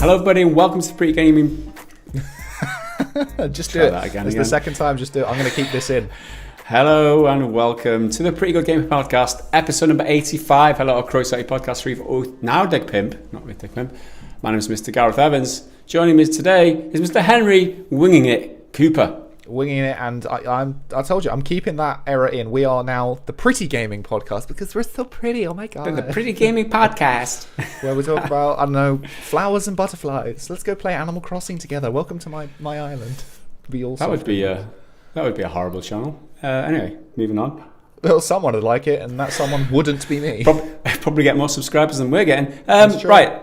Hello, everybody, and welcome to the Pretty Gaming. Just do it. That again. It's the second time. Just do it. I'm going to keep this in. Hello, and welcome to the Pretty Good Gaming Podcast, episode number 85. Hello, Crow City Podcast Reef. Now, Dick Pimp, not with Dick Pimp. My name is Mr. Gareth Evans. Joining me today is Mr. Henry Winging It Cooper. Winging it, and I told you, I'm keeping that era in. We are now the Pretty Gaming Podcast because we're so pretty. Oh my god, the Pretty Gaming Podcast, where we talk about flowers and butterflies. Let's go play Animal Crossing together. Welcome to my island. That would be a horrible channel. Anyway, moving on. Well, someone would like it, and that someone wouldn't be me. Probably get more subscribers than we're getting. Right.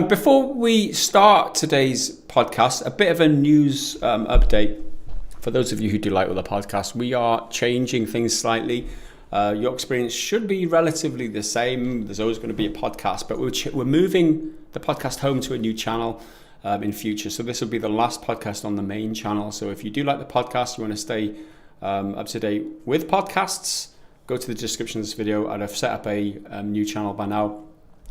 Before we start today's podcast, a bit of a news update. For those of you who do like other podcasts, we are changing things slightly. Your experience should be relatively the same. There's always going to be a podcast, but we're moving the podcast home to a new channel in future. So this will be the last podcast on the main channel. So if you do like the podcast, you want to stay up to date with podcasts, go to the description of this video. I'd have set up a new channel by now.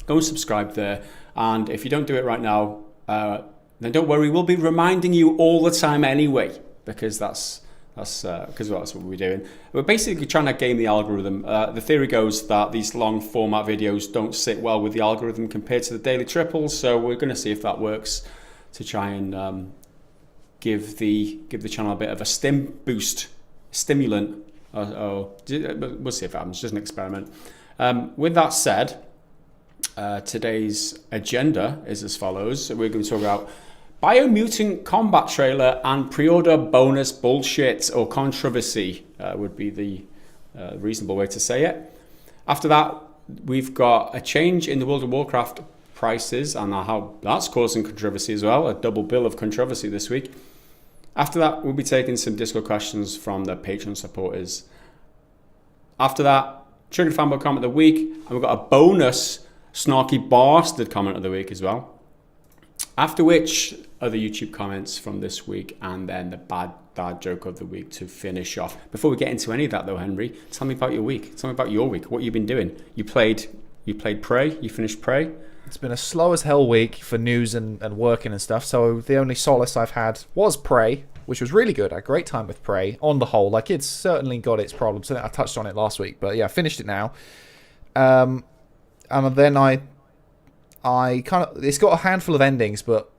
Go and subscribe there. And if you don't do it right now, then don't worry. We'll be reminding you all the time anyway, because that's what we're doing. We're basically trying to game the algorithm. The theory goes that these long format videos don't sit well with the algorithm compared to the daily triples. So we're going to see if that works to try and give the channel a bit of a stimulant. We'll see if it happens. Just an experiment. With that said. Today's agenda is as follows. We're going to talk about Biomutant combat trailer and pre-order bonus bullshit or controversy would be the reasonable way to say it. After that, we've got a change in the World of Warcraft prices and how that's causing controversy as well. A double bill of controversy this week. After that, we'll be taking some Discord questions from the Patreon supporters. After that, Triggered Fanboy comment of the week, and we've got a bonus Snarky Bastard comment of the week as well. After which, other YouTube comments from this week, and then the bad dad joke of the week to finish off. Before we get into any of that though, Henry, tell me about your week. Tell me about your week. What you've been doing. You played Prey. You finished Prey. It's been a slow as hell week for news and working and stuff. So the only solace I've had was Prey, which was really good. I had a great time with Prey on the whole. Like, it's certainly got its problems. I touched on it last week, but yeah, I finished it now. And then I kind of, it's got a handful of endings, but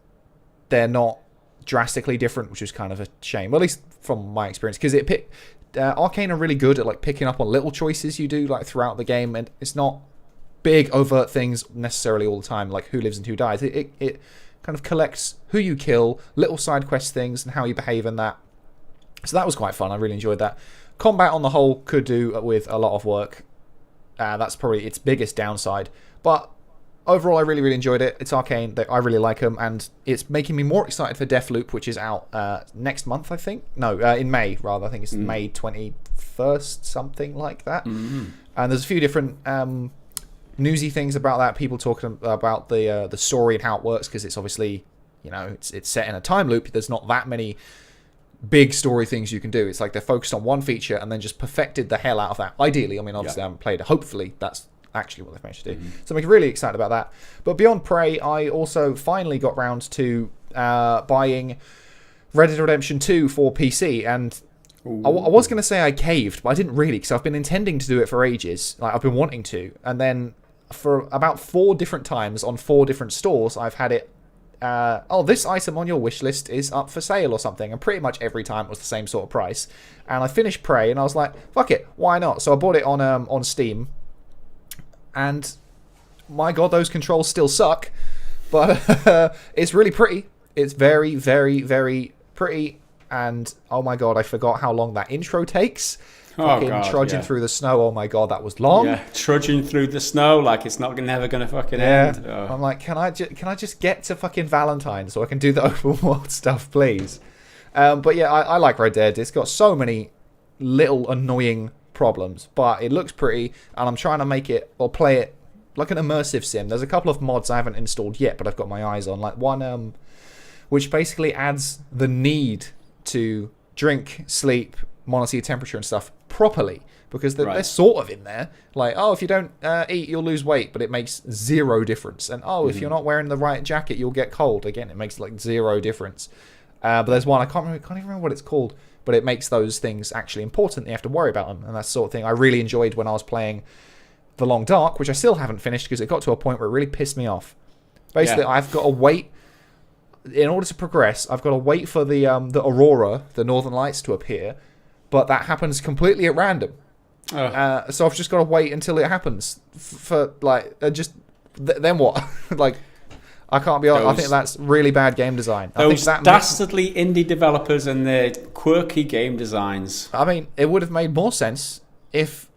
they're not drastically different, which is kind of a shame. Well, at least from my experience, because Arcane are really good at like picking up on little choices you do like throughout the game, and it's not big overt things necessarily all the time, like who lives and who dies. It kind of collects who you kill, little side quest things, and how you behave in that. So that was quite fun. I really enjoyed that. Combat on the whole could do with a lot of work. That's probably its biggest downside. But overall, I really, really enjoyed it. It's Arcane. I really like them. And it's making me more excited for Deathloop, which is out next month, I think. No, in May, rather. I think it's May 21st, something like that. Mm-hmm. And there's a few different newsy things about that. People talking about the story and how it works, because it's obviously, it's set in a time loop. There's not that many big story things you can do. It's like they're focused on one feature and then just perfected the hell out of that. Ideally, obviously I haven't played it. Hopefully that's actually what they've managed to do. So I'm really excited about that. But beyond Prey, I also finally got round to buying Red Dead Redemption 2 for PC, and I was going to say I caved, but I didn't really, because I've been intending to do it for ages. Like, I've been wanting to, and then for about 4 different times on 4 different stores, I've had it this item on your wish list is up for sale or something, and pretty much every time it was the same sort of price. And I finished Prey, and I was like, fuck it, why not? So I bought it on Steam, and my god, those controls still suck, but it's really pretty. It's very, very, very pretty, and oh my god, I forgot how long that intro takes. Trudging through the snow. Oh my god, that was long. Yeah, trudging through the snow like it's never gonna fucking end. Oh. I'm like, can I just get to fucking Valentine so I can do the open world stuff, please? But yeah, I like Red Dead. It's got so many little annoying problems, but it looks pretty, and I'm trying to make it or play it like an immersive sim. There's a couple of mods I haven't installed yet, but I've got my eyes on. Like one which basically adds the need to drink, sleep, monitor your temperature and stuff properly. Because they're sort of in there. Like, oh, if you don't eat, you'll lose weight, but it makes zero difference. And, if you're not wearing the right jacket, you'll get cold. Again, it makes, like, zero difference. But there's one, I can't even remember what it's called, but it makes those things actually important. You have to worry about them, and that sort of thing. I really enjoyed when I was playing The Long Dark, which I still haven't finished because it got to a point where it really pissed me off. Basically, I've got to wait. In order to progress, I've got to wait for the aurora, the northern lights, to appear, but that happens completely at random. So I've just got to wait until it happens. Then what? Like, I can't be honest. I think that's really bad game design. Those dastardly indie developers and their quirky game designs. I mean, it would have made more sense if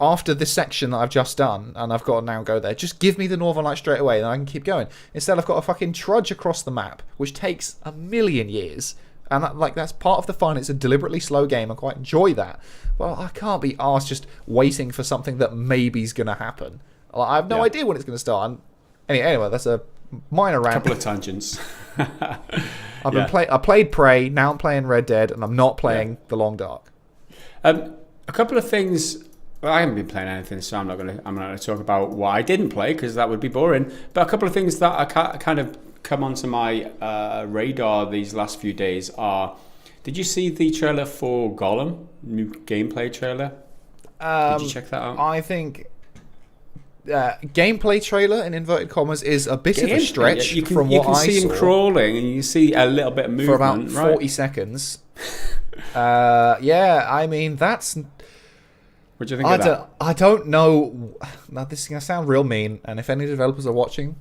after this section that I've just done, and I've got to now go there, just give me the Northern Light straight away, and I can keep going. Instead, I've got to fucking trudge across the map, which takes a million years. And that's part of the fun. It's a deliberately slow game. I quite enjoy that. Well, I can't be arsed just waiting for something that maybe's going to happen. I have no idea when it's going to start. And anyway, that's a minor rant. A couple of tangents. I played Prey. Now I'm playing Red Dead, and I'm not playing The Long Dark. A couple of things. Well, I haven't been playing anything, so I'm not going to talk about what I didn't play because that would be boring. But a couple of things that I kind of come onto my radar these last few days are, did you see the trailer for Gollum? New gameplay trailer? Did you check that out? I think gameplay trailer in inverted commas is a bit of a stretch from what I saw. You can see him crawling and you see a little bit of movement. For about 40 seconds. I mean, that's... What do you think of that? I don't know. Now, this is going to sound real mean, and if any developers are watching,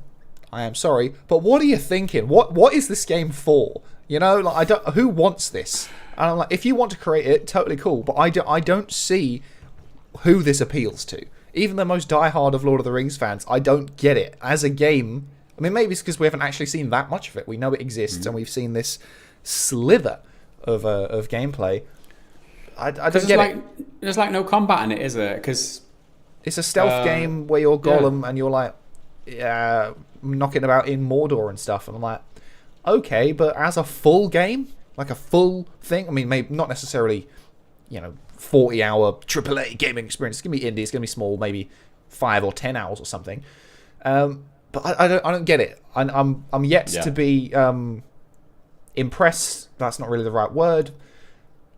I am sorry, but what are you thinking? What is this game for? You know, like, who wants this? And I'm like, if you want to create it, totally cool, but I don't see who this appeals to. Even the most diehard of Lord of the Rings fans, I don't get it. As a game, I mean, maybe it's because we haven't actually seen that much of it. We know it exists, and we've seen this slither of gameplay. I don't get it. There's like no combat in it, is there? Because it's a stealth game where you're Gollum and you're like knocking about in Mordor and stuff. And I'm like, okay, but as a full game, like a full thing. I mean, maybe not necessarily, 40-hour AAA gaming experience. It's gonna be indie. It's gonna be small, maybe 5 or 10 hours or something. But I don't get it. I'm yet to be impressed. That's not really the right word.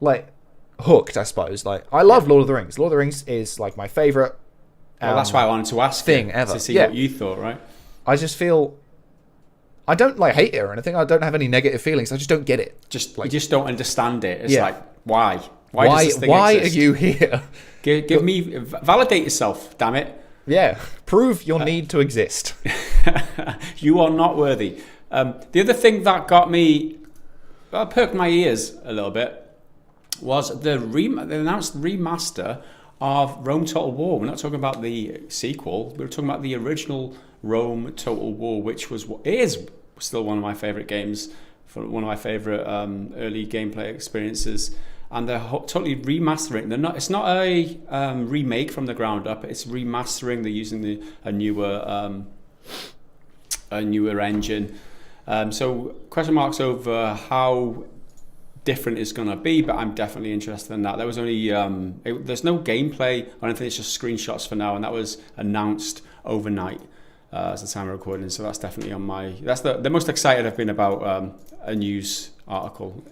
Like, hooked, I suppose. Like, I love Lord of the Rings. Lord of the Rings is like my favorite. Well, that's why I wanted to ask thing ever to see what you thought. Right? I just feel I don't like hate it or anything. I don't have any negative feelings. I just don't get it. You just don't understand it. It's like, why? Why does this thing exist? Are you here? Give me validate yourself. Damn it. Yeah, prove your need to exist. You are not worthy. The other thing that got me perked my ears a little bit was the announced remaster of Rome Total War. We're not talking about the sequel. We're talking about the original Rome Total War, which is still one of my favourite games, one of my favourite early gameplay experiences. And they're totally remastering. It's not a remake from the ground up. It's remastering. They're using a newer engine. So question marks over how different it's going to be, but I'm definitely interested in that. There was only there's no gameplay or anything. It's just screenshots for now, and that was announced overnight as the time of recording. So that's definitely on my. That's the most excited I've been about a news article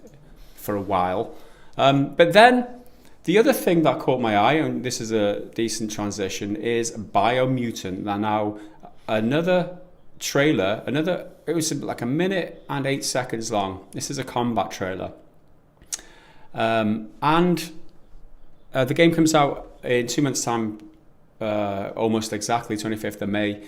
for a while. But then the other thing that caught my eye, and this is a decent transition, is Biomutant. Now another trailer, it was like 1 minute and 8 seconds long. This is a combat trailer. And the game comes out in 2 months' time, almost exactly 25th of May,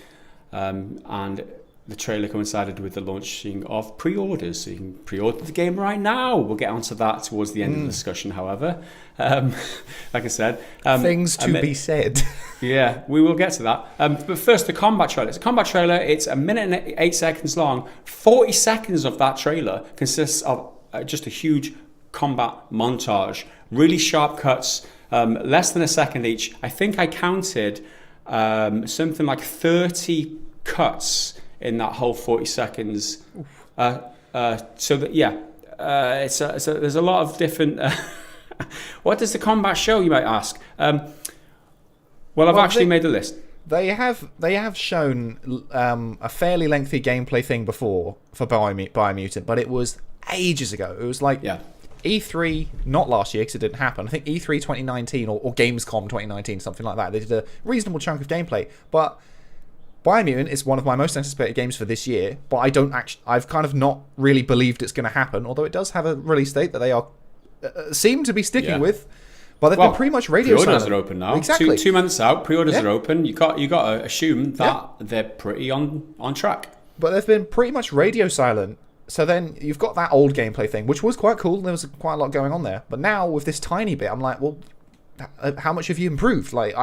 and the trailer coincided with the launching of pre-orders, so you can pre-order the game right now. We'll get onto that towards the end of the discussion, however. Like I said, things to be said. Yeah, we will get to that. But first, the combat trailer. It's a combat trailer. It's 1 minute and 8 seconds long. 40 seconds of that trailer consists of just a huge combat montage, really sharp cuts, less than a second each. I think I counted something like 30 cuts in that whole 40 seconds. So that there's a lot of different What does the combat show, you might ask? I've actually made a list. They have shown a fairly lengthy gameplay thing before for Biomutant, but it was ages ago. It was like E3, not last year because it didn't happen. I think E3 2019 or Gamescom 2019, something like that. They did a reasonable chunk of gameplay, but Biomutant is one of my most anticipated games for this year, but I've kind of not really believed it's going to happen, although it does have a release date that they are seem to be sticking with. But they've been pretty much radio silent. Pre-orders are open now. Exactly. Two months out, pre-orders are open. You got to assume that they're pretty on track. But they've been pretty much radio silent. So then you've got that old gameplay thing, which was quite cool. There was quite a lot going on there. But now with this tiny bit, I'm like, well, how much have you improved? Like,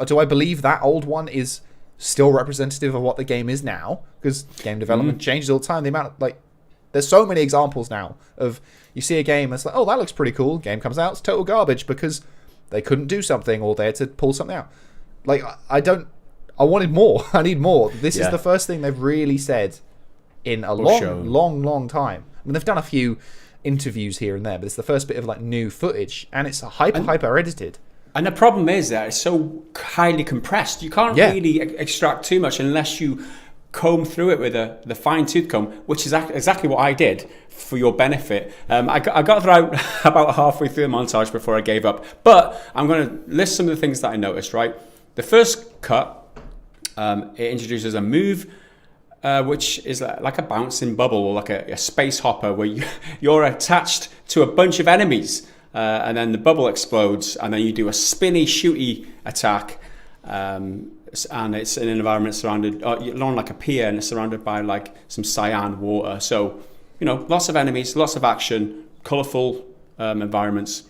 do I believe that old one is still representative of what the game is now? Because game development changes all the time. The amount of, like, there's so many examples now of you see a game that's like, oh, that looks pretty cool. Game comes out, it's total garbage because they couldn't do something or they had to pull something out. Like, I wanted more. I need more. This is the first thing they've really said in a long time. I mean, they've done a few interviews here and there, but it's the first bit of like new footage, and it's hyper edited. And the problem is that it's so highly compressed. You can't really extract too much unless you comb through it with the fine tooth comb, which is exactly what I did for your benefit. I got through about halfway through the montage before I gave up. But I'm going to list some of the things that I noticed. Right, the first cut, it introduces a move. Which is like a bouncing bubble or like a space hopper where you're attached to a bunch of enemies and then the bubble explodes and then you do a spinny shooty attack and it's in an environment surrounded along like a pier and it's surrounded by like some cyan water. So, lots of enemies, lots of action, colourful environments.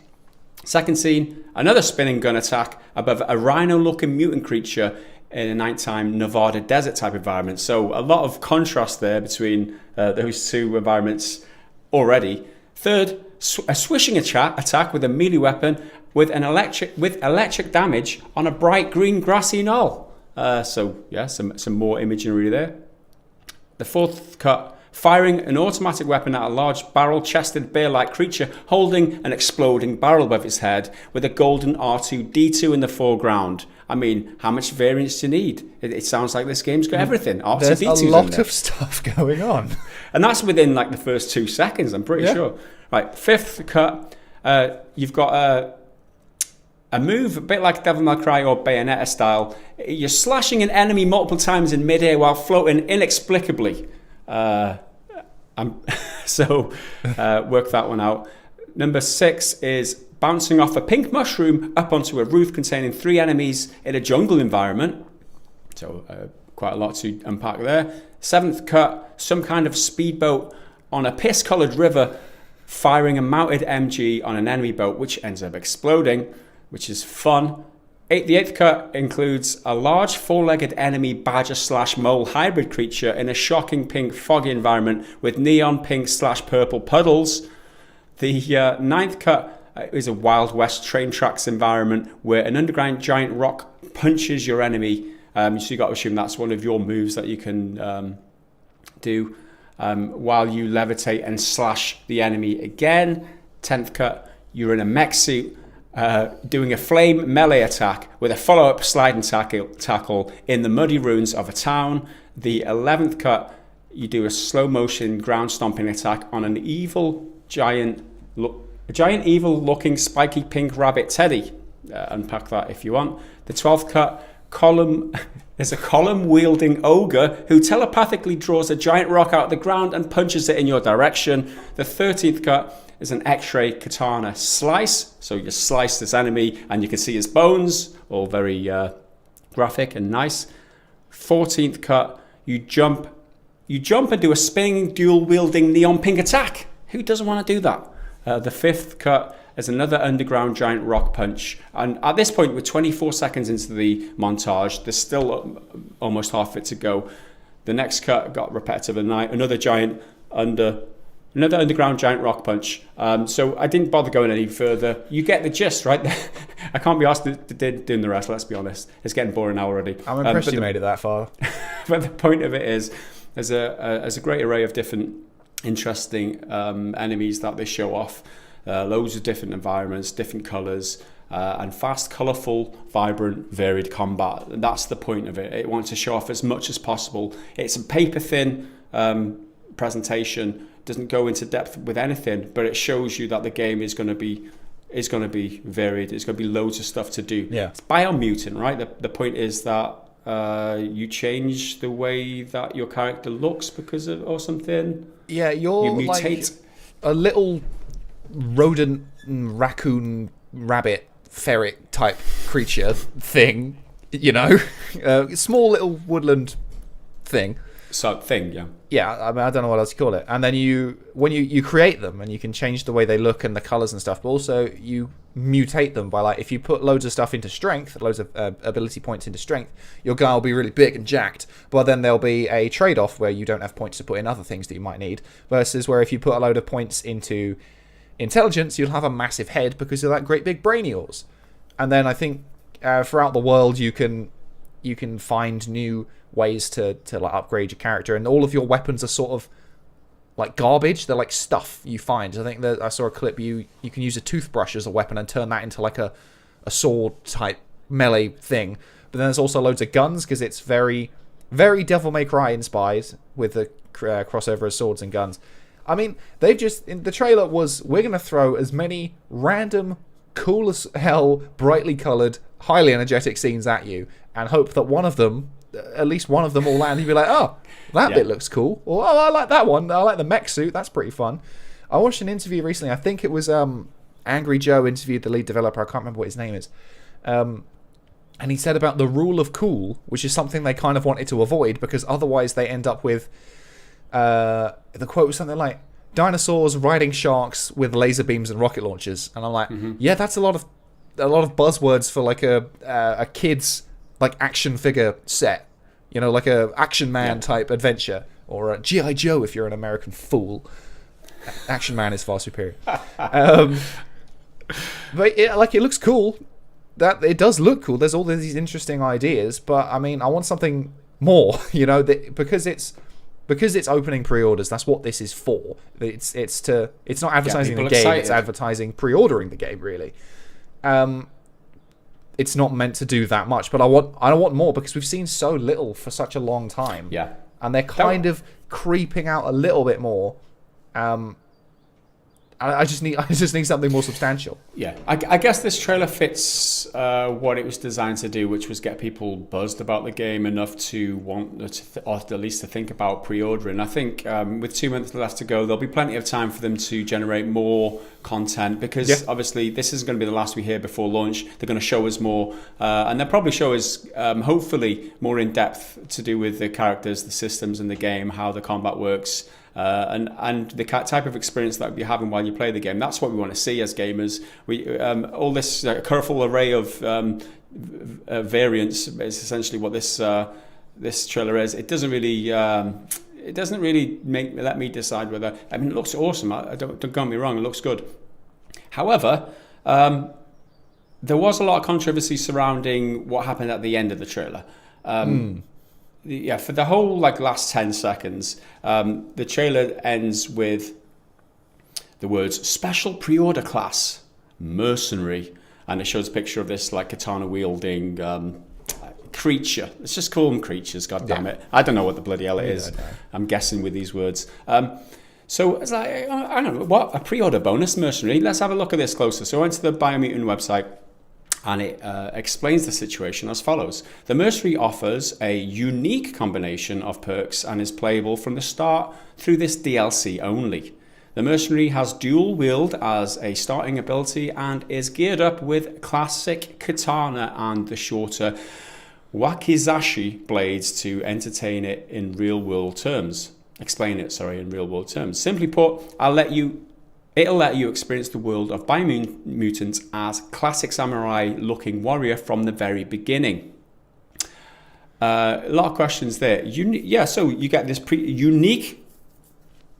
Second scene, another spinning gun attack above a rhino-looking mutant creature in a nighttime Nevada desert type environment. So a lot of contrast there between those two environments already. Third, a swishing attack with a melee weapon with electric damage on a bright green grassy knoll. Some more imagery there. The fourth cut, firing an automatic weapon at a large barrel-chested bear-like creature holding an exploding barrel above its head with a golden R2-D2 in the foreground. I mean, how much variance do you need? It sounds like this game's got everything. There's a lot of stuff going on. And that's within like the first 2 seconds, I'm pretty sure. Right, fifth cut, you've got a move a bit like Devil May Cry or Bayonetta style. You're slashing an enemy multiple times in midair while floating inexplicably. Work that one out. Number 6 is bouncing off a pink mushroom up onto a roof containing 3 enemies in a jungle environment. So quite a lot to unpack there. 7th cut, some kind of speedboat on a piss-coloured river firing a mounted MG on an enemy boat, which ends up exploding, which is fun. The 8th cut includes a large 4-legged enemy badger/mole hybrid creature in a shocking pink foggy environment with neon pink/purple puddles. The 9th cut is a Wild West train tracks environment where an underground giant rock punches your enemy. So you got to assume that's one of your moves that you can do while you levitate and slash the enemy again. 10th cut, you're in a mech suit doing a flame melee attack with a follow-up sliding tackle in the muddy ruins of a town. The 11th cut, you do a slow motion ground stomping attack on an giant evil looking spiky pink rabbit teddy. Unpack that if you want. The 12th cut, there's a column wielding ogre who telepathically draws a giant rock out of the ground and punches it in your direction. The 13th cut is an X-ray katana slice. So you slice this enemy and you can see his bones, all very graphic and nice. 14th cut, you jump and do a spinning dual wielding neon pink attack. Who doesn't want to do that? The 5th cut is another underground giant rock punch. And at this point, we're 24 seconds into the montage. There's still almost half of it to go. The next cut got repetitive at night. Another underground giant rock punch. So I didn't bother going any further. You get the gist, right? I can't be asked doing the rest, let's be honest. It's getting boring now already. I'm impressed you made it that far. But the point of it is, there's a great array of different interesting enemies that they show off. loads of different environments, different colours, and fast, colourful, vibrant, varied combat. And that's the point of it. It wants to show off as much as possible. It's a paper-thin presentation, doesn't go into depth with anything, but it shows you that the game is going to be varied. It's going to be loads of stuff to do. Yeah. It's Biomutant, right? The point is that you change the way that your character looks because of or something. Yeah, you mutate. Like a little rodent, raccoon, rabbit, ferret type creature thing, small little woodland thing. Yeah, I mean, I don't know what else to call it. And then when you create them, and you can change the way they look and the colors and stuff, but also you mutate them by, like, if you put loads of stuff into strength, loads of ability points into strength, your guy will be really big and jacked, but then there'll be a trade-off where you don't have points to put in other things that you might need, versus where if you put a load of points into intelligence, you'll have a massive head because of that great big brain of yours. And then I think throughout the world you can find new ways to like upgrade your character, and all of your weapons are sort of like garbage. They're like stuff you find. I think that I saw a clip, you can use a toothbrush as a weapon and turn that into like a sword type melee thing. But then there's also loads of guns, because it's very, very Devil May Cry inspired with the crossover of swords and guns. I mean, they've just, in the trailer was, we're going to throw as many random, cool as hell, brightly coloured, highly energetic scenes at you, and hope that one of them, at least one of them will land. You'll be like, oh, that bit looks cool. Or, oh, I like that one. I like the mech suit. That's pretty fun. I watched an interview recently. I think it was Angry Joe interviewed the lead developer. I can't remember what his name is. And he said about the rule of cool, which is something they kind of wanted to avoid, because otherwise they end up with, the quote was something like, dinosaurs riding sharks with laser beams and rocket launchers. And I'm like, yeah, that's a lot of buzzwords for like a kid's like action figure set, like a Action Man type adventure, or a G.I. Joe if you're an American fool. Action Man is far superior. But it looks cool. That it does look cool. There's all these interesting ideas, but I mean, I want something more, because it's opening pre-orders. That's what this is for. It's not advertising the game. Excited. It's advertising pre-ordering the game, really. It's not meant to do that much, but I want more, because we've seen so little for such a long time. Yeah, and they're kind of creeping out a little bit more. I just need something more substantial. Yeah, I guess this trailer fits what it was designed to do, which was get people buzzed about the game enough to want or at least to think about pre-ordering. I think with 2 months left to go, there'll be plenty of time for them to generate more content, because obviously this isn't going to be the last we hear before launch. They're going to show us more, and they'll probably show us hopefully more in depth to do with the characters, the systems in the game, how the combat works. And the type of experience that you're having while you play the game. That's what we want to see as gamers. We all this colorful array of variants is essentially what this trailer is. It doesn't really let me decide whether. I mean, it looks awesome. Don't get me wrong. It looks good. However, there was a lot of controversy surrounding what happened at the end of the trailer. Yeah, for the whole last 10 seconds, the trailer ends with the words "special pre-order class, mercenary," and it shows a picture of this katana wielding creature. Let's just call them creatures. God damn it! I don't know what the bloody hell it is. I'm guessing with these words. So it's like, I don't know, what a pre-order bonus mercenary. Let's have a look at this closer. So I went to the Biomutant website, and it explains the situation as follows. The mercenary offers a unique combination of perks and is playable from the start through this DLC only. The mercenary has dual wield as a starting ability and is geared up with classic katana and the shorter wakizashi blades to entertain it in real-world terms. In real-world terms. Simply put, it'll let you experience the world of Biomutant as classic samurai-looking warrior from the very beginning. A lot of questions there. So you get this unique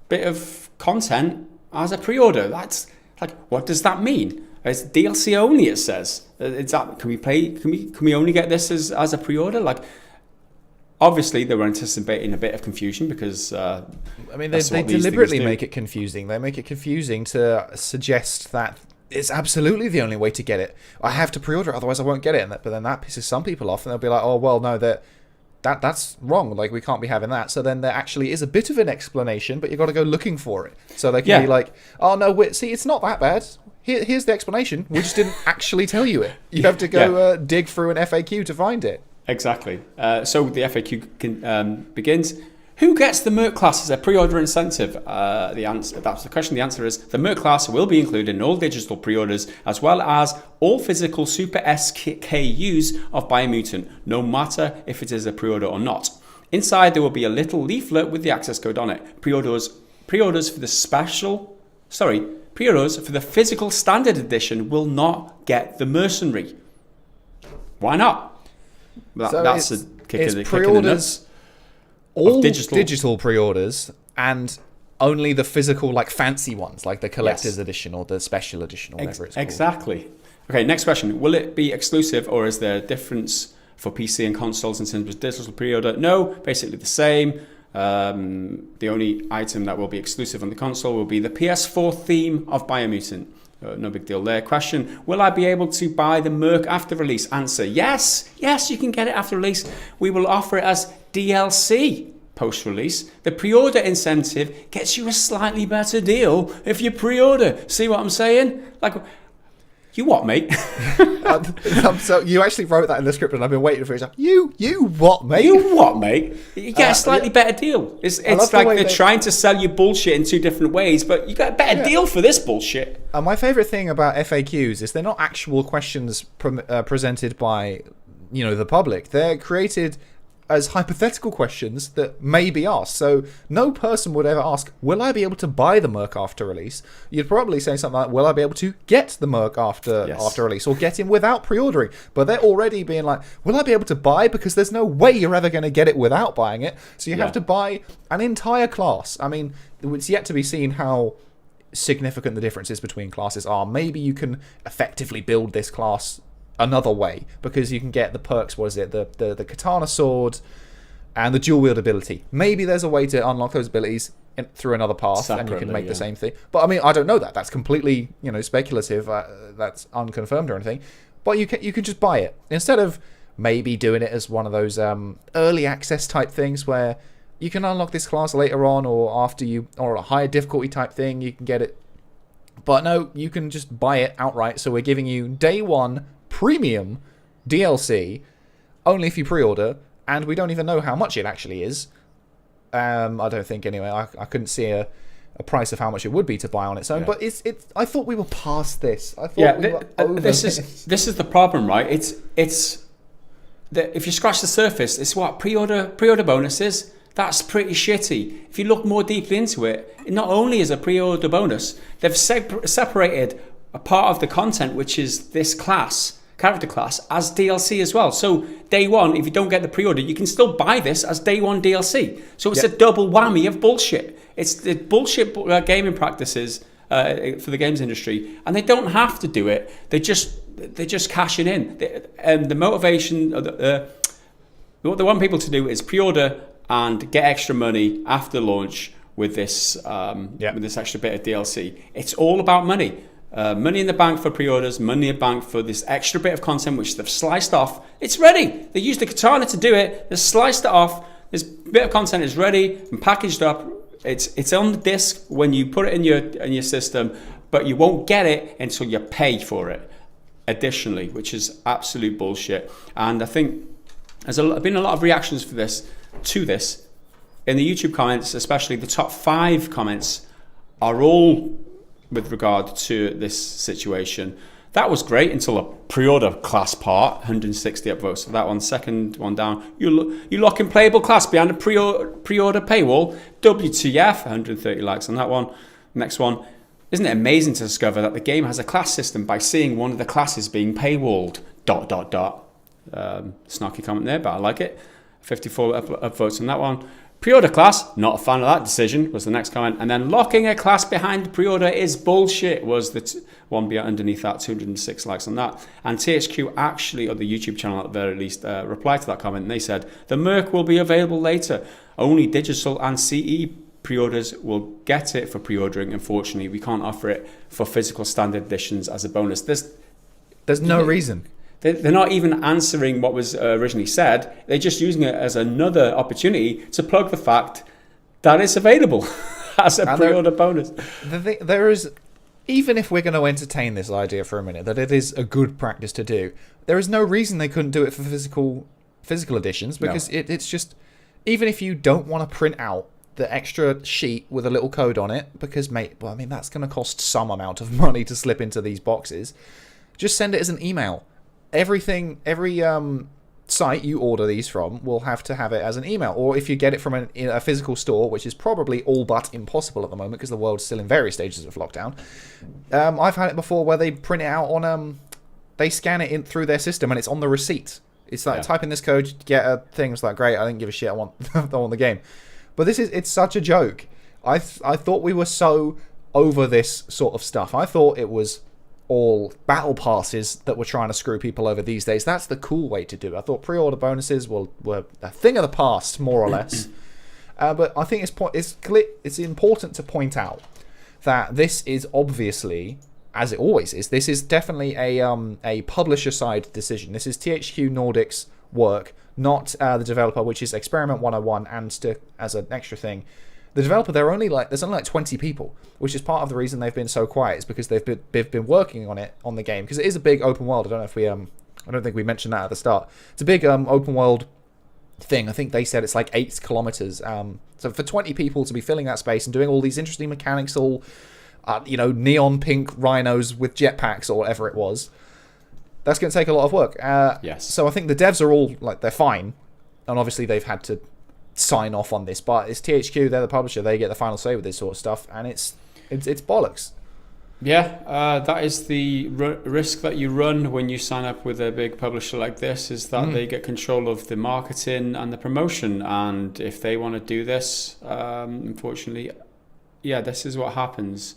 bit of content as a pre-order. That's what does that mean? It's DLC only. It says. Can we only get this as a pre-order? Obviously, they were anticipating a bit of confusion because I mean, they deliberately make it confusing. They make it confusing to suggest that it's absolutely the only way to get it. I have to pre-order it, otherwise I won't get it. But then that pisses some people off, and they'll be like, "Oh, well, no, that's wrong. Like, we can't be having that." So then there actually is a bit of an explanation, but you've got to go looking for it. So they can be like, "Oh no, see, it's not that bad. Here's the explanation. We just didn't actually tell you it. You have to go dig through an FAQ to find it." Exactly. So the FAQ begins. Who gets the Merc class as a pre-order incentive? That's the question. The answer is the Merc class will be included in all digital pre-orders as well as all physical Super SKUs of Biomutant, no matter if it is a pre-order or not. Inside there will be a little leaflet with the access code on it. Pre-orders for the physical standard edition will not get the mercenary. Why not? That's a kick in the nuts. All digital pre-orders and only the physical, like fancy ones, like the collector's edition or the special edition or whatever it's called. Exactly. Okay, next question. Will it be exclusive or is there a difference for PC and consoles in terms of digital pre-order? No, basically the same. The only item that will be exclusive on the console will be the PS4 theme of Biomutant. No big deal there. Question, will I be able to buy the Merc after release? Answer, yes, you can get it after release. We will offer it as DLC post-release. The pre-order incentive gets you a slightly better deal if you pre-order. See what I'm saying? Like, you what, mate? So you actually wrote that in the script, and I've been waiting for it. You what, mate? You what, mate? You get a slightly better deal. It's like they're trying to sell you bullshit in two different ways, but you got a better deal for this bullshit. My favourite thing about FAQs is they're not actual questions presented by the public. They're created as hypothetical questions that may be asked. So no person would ever ask, will I be able to buy the Merc after release? You'd probably say something like, will I be able to get the Merc after release, or get him without pre-ordering? But they're already being like, will I be able to buy? Because there's no way you're ever going to get it without buying it. So you have to buy an entire class. I mean, it's yet to be seen how significant the differences between classes are. Maybe you can effectively build this class another way, because you can get the perks, the katana sword and the dual wield ability. Maybe there's a way to unlock those abilities through another path, and you can make the same thing. But I mean, I don't know that. That's completely speculative. That's unconfirmed or anything. But you can just buy it instead of maybe doing it as one of those early access type things where you can unlock this class later on, or or a higher difficulty type thing. You can get it, but no, you can just buy it outright. So we're giving you day one premium DLC only if you pre-order, and we don't even know how much it actually is. I don't think anyway. I couldn't see a price of how much it would be to buy on its own. But it's. I thought we were past this. I thought we were over this is the problem, right? It's that if you scratch the surface, it's what pre-order bonuses. That's pretty shitty. If you look more deeply into it, not only is a pre-order bonus, they've separated a part of the content, which is this character class, as DLC as well. So day one, if you don't get the pre-order, you can still buy this as day one DLC. So it's a double whammy of bullshit. It's the bullshit gaming practices for the games industry, and they don't have to do it. They're just cashing in. And the motivation, what they want people to do is pre-order and get extra money after launch with this extra bit of DLC. It's all about money. Money in the bank for pre-orders, money in the bank for this extra bit of content which they've sliced off. It's ready. They used the katana to do it. They sliced it off. This bit of content is ready and packaged up. It's on the disc when you put it in your system, but you won't get it until you pay for it additionally, which is absolute bullshit. And I think there's been a lot of reactions to this in the YouTube comments, especially the top 5 comments are all with regard to this situation. That was great until a pre-order class part, 160 upvotes for that one. Second one down, you lock in playable class behind a pre-order paywall. WTF, 130 likes on that one. Next one, isn't it amazing to discover that the game has a class system by seeing one of the classes being paywalled, ... Snarky comment there, but I like it. 54 upvotes on that one. Pre-order class, not a fan of that decision, was the next comment. And then locking a class behind pre-order is bullshit, was the one underneath that, 206 likes on that. And THQ actually, or the YouTube channel at the very least, replied to that comment, and they said, the Merc will be available later. Only digital and CE pre-orders will get it for pre-ordering. Unfortunately, we can't offer it for physical standard editions as a bonus. There's no reason. They're not even answering what was originally said. They're just using it as another opportunity to plug the fact that it's available as a pre-order bonus. There is, even if we're going to entertain this idea for a minute, that it is a good practice to do, there is no reason they couldn't do it for physical editions, because it's just, even if you don't want to print out the extra sheet with a little code on it, because, that's going to cost some amount of money to slip into these boxes, just send it as an email. Every site you order these from will have to have it as an email, or if you get it from a physical store, which is probably all but impossible at the moment because the world's still in various stages of lockdown. I've had it before where they print it out on they scan it in through their system and it's on the receipt. It's like type in this code, get a thing. It's like, great, I didn't give a shit. I want the game. But it's such a joke. I thought we were so over this sort of stuff. I thought it was all battle passes that were trying to screw people over these days. That's the cool way to do it. I thought pre-order bonuses were a thing of the past, more or less. But I think it's important to point out that this is obviously, as it always is, this is definitely a publisher-side decision. This is THQ Nordic's work, not the developer, which is Experiment 101, and as an extra thing, the developer, there's only like 20 people, which is part of the reason they've been so quiet, is because they've been working on the game, because it is a big open world. I don't think we mentioned that at the start. It's a big open world thing. I think they said it's like 8 kilometers. So for 20 people to be filling that space and doing all these interesting mechanics, all neon pink rhinos with jetpacks or whatever it was, that's going to take a lot of work. Yes. So I think the devs are all they're fine, and obviously they've had to sign off on this, but it's THQ, they're the publisher, they get the final say with this sort of stuff, and it's bollocks. Yeah, that is the risk that you run when you sign up with a big publisher like this, is that they get control of the marketing and the promotion, and if they want to do this, unfortunately, this is what happens.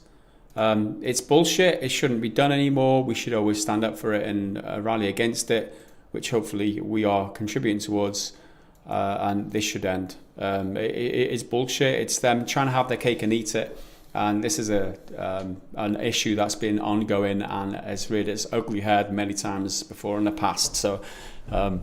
It's bullshit. It shouldn't be done anymore. We should always stand up for it and rally against it, which hopefully we are contributing towards. And this should end. It is bullshit. It's them trying to have their cake and eat it. And this is an issue that's been ongoing and has reared its ugly head many times before in the past. So, I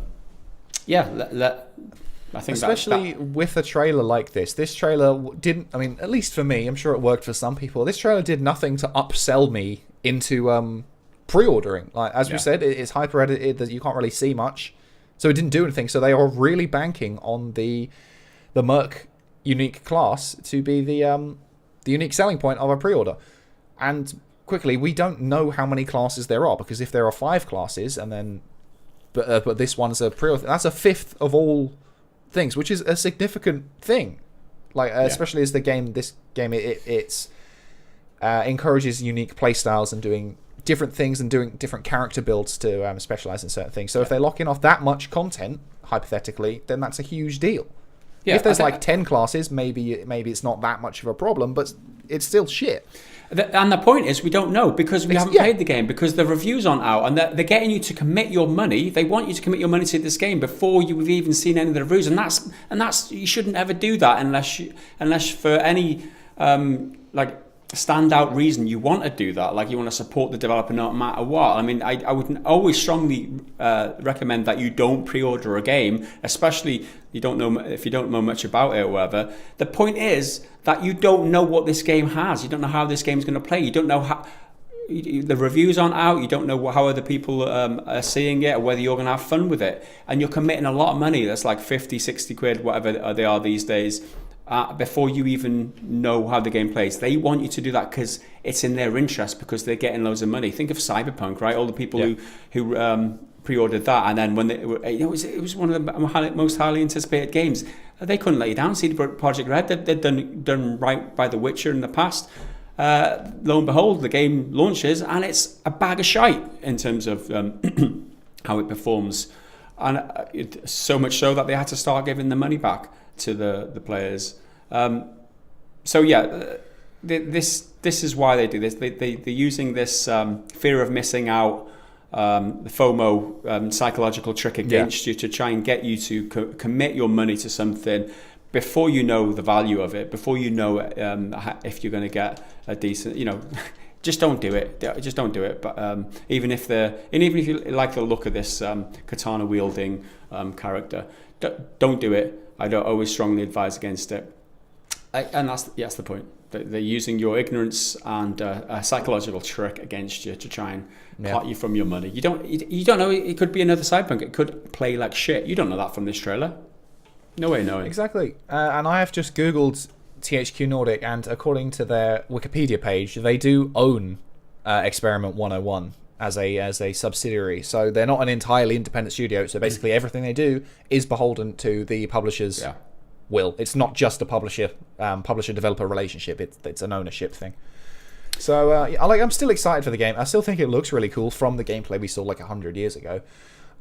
think especially with a trailer like this trailer didn't. I mean, at least for me, I'm sure it worked for some people. This trailer did nothing to upsell me into pre-ordering. Like as we said, it's hyper edited that you can't really see much. So it didn't do anything. So they are really banking on the Merc unique class to be the unique selling point of a pre-order. And quickly, we don't know how many classes there are, because if there are 5 classes and then, but this one's a pre-order, that's a fifth of all things, which is a significant thing. Especially as this game it encourages unique playstyles and doing different things and doing different character builds to specialize in certain things. So if they lock in off that much content, hypothetically, then that's a huge deal. If there's 10 classes, maybe it's not that much of a problem, but it's still shit. And the point is, we don't know, because we haven't played the game, because the reviews aren't out, and they're getting you to commit your money. They want you to commit your money to this game before you've even seen any of the reviews, and that's you shouldn't ever do that unless for any standout reason you want to do that, like you want to support the developer no matter what. I mean, I would always strongly recommend that you don't pre-order a game, especially if you don't know much about it or whatever. The point is that you don't know what this game has. You don't know how this game's going to play. You don't know how the reviews aren't out. You don't know how other people are seeing it, or whether you're going to have fun with it, and you're committing a lot of money. That's like 50, 60 quid, whatever they are these days, before you even know how the game plays. They want you to do that because it's in their interest, because they're getting loads of money. Think of Cyberpunk, right? All the people who pre-ordered that, and then when it was one of the most highly anticipated games. They couldn't let you down. CD Projekt Red, they've done right by The Witcher in the past. Lo and behold, the game launches and it's a bag of shite in terms of how it performs, and so much so that they had to start giving the money back. to the players. So yeah, this is why they do this. They're using this fear of missing out, the FOMO psychological trick against you to try and get you to commit your money to something before you know the value of it, before you know if you're going to get a decent, just don't do it. Just don't do it. But even if you like the look of this katana wielding character, don't do it. I don't always strongly advise against it. And that's the point. They're using your ignorance and a psychological trick against you to try and cut you from your money. You don't know. It could be another Cyberpunk. It could play like shit. You don't know that from this trailer. No way knowing. Exactly. And I have just Googled THQ Nordic, and according to their Wikipedia page, they do own Experiment 101 as a subsidiary. So they're not an entirely independent studio. So basically everything they do is beholden to the publisher's will. It's not just a publisher-developer relationship. It's an ownership thing. So I'm still excited for the game. I still think it looks really cool from the gameplay we saw like 100 years ago.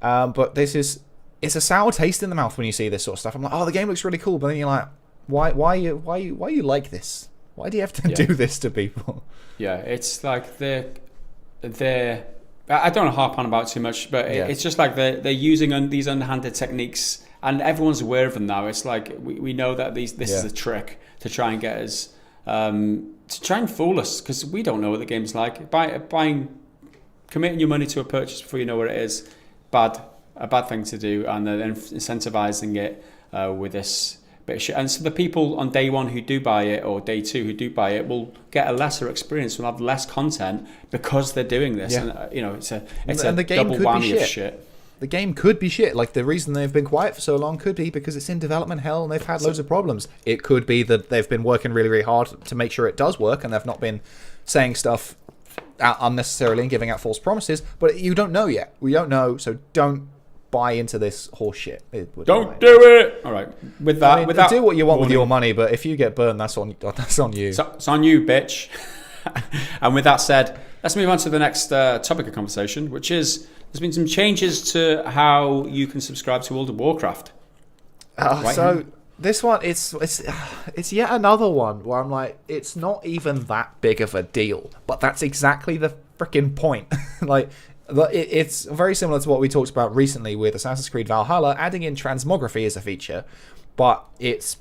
But it's a sour taste in the mouth when you see this sort of stuff. I'm like, oh, the game looks really cool, but then you're like, why you like this? Why do you have to do this to people? Yeah, it's like they're I don't want to harp on about too much, but it's just like they're using these underhanded techniques, and everyone's aware of them now. It's like we know that this is a trick to try and get us to try and fool us, because we don't know what the game's like. Committing your money to a purchase before you know what it is, a bad thing to do, and then incentivizing it with this bit of shit. And so the people on day one who do buy it, or day two who do buy it, will get a lesser experience, will have less content because they're doing this. And it's a double whammy of shit. The game could be shit. Like, the reason they've been quiet for so long could be because it's in development hell and they've had loads of problems. It could be that they've been working really, really hard to make sure it does work, and they've not been saying stuff unnecessarily and giving out false promises. But you don't know yet. We don't know, so don't buy into this horse shit. Don't do it. All right. With that, do what you want with your money, but if you get burned, that's on you. So, it's on you, bitch. And with that said, let's move on to the next topic of conversation, which is there's been some changes to how you can subscribe to World of Warcraft. So this one, it's yet another one where I'm like, it's not even that big of a deal, but that's exactly the freaking point. Like, it's very similar to what we talked about recently with Assassin's Creed Valhalla, adding in transmography as a feature, but it's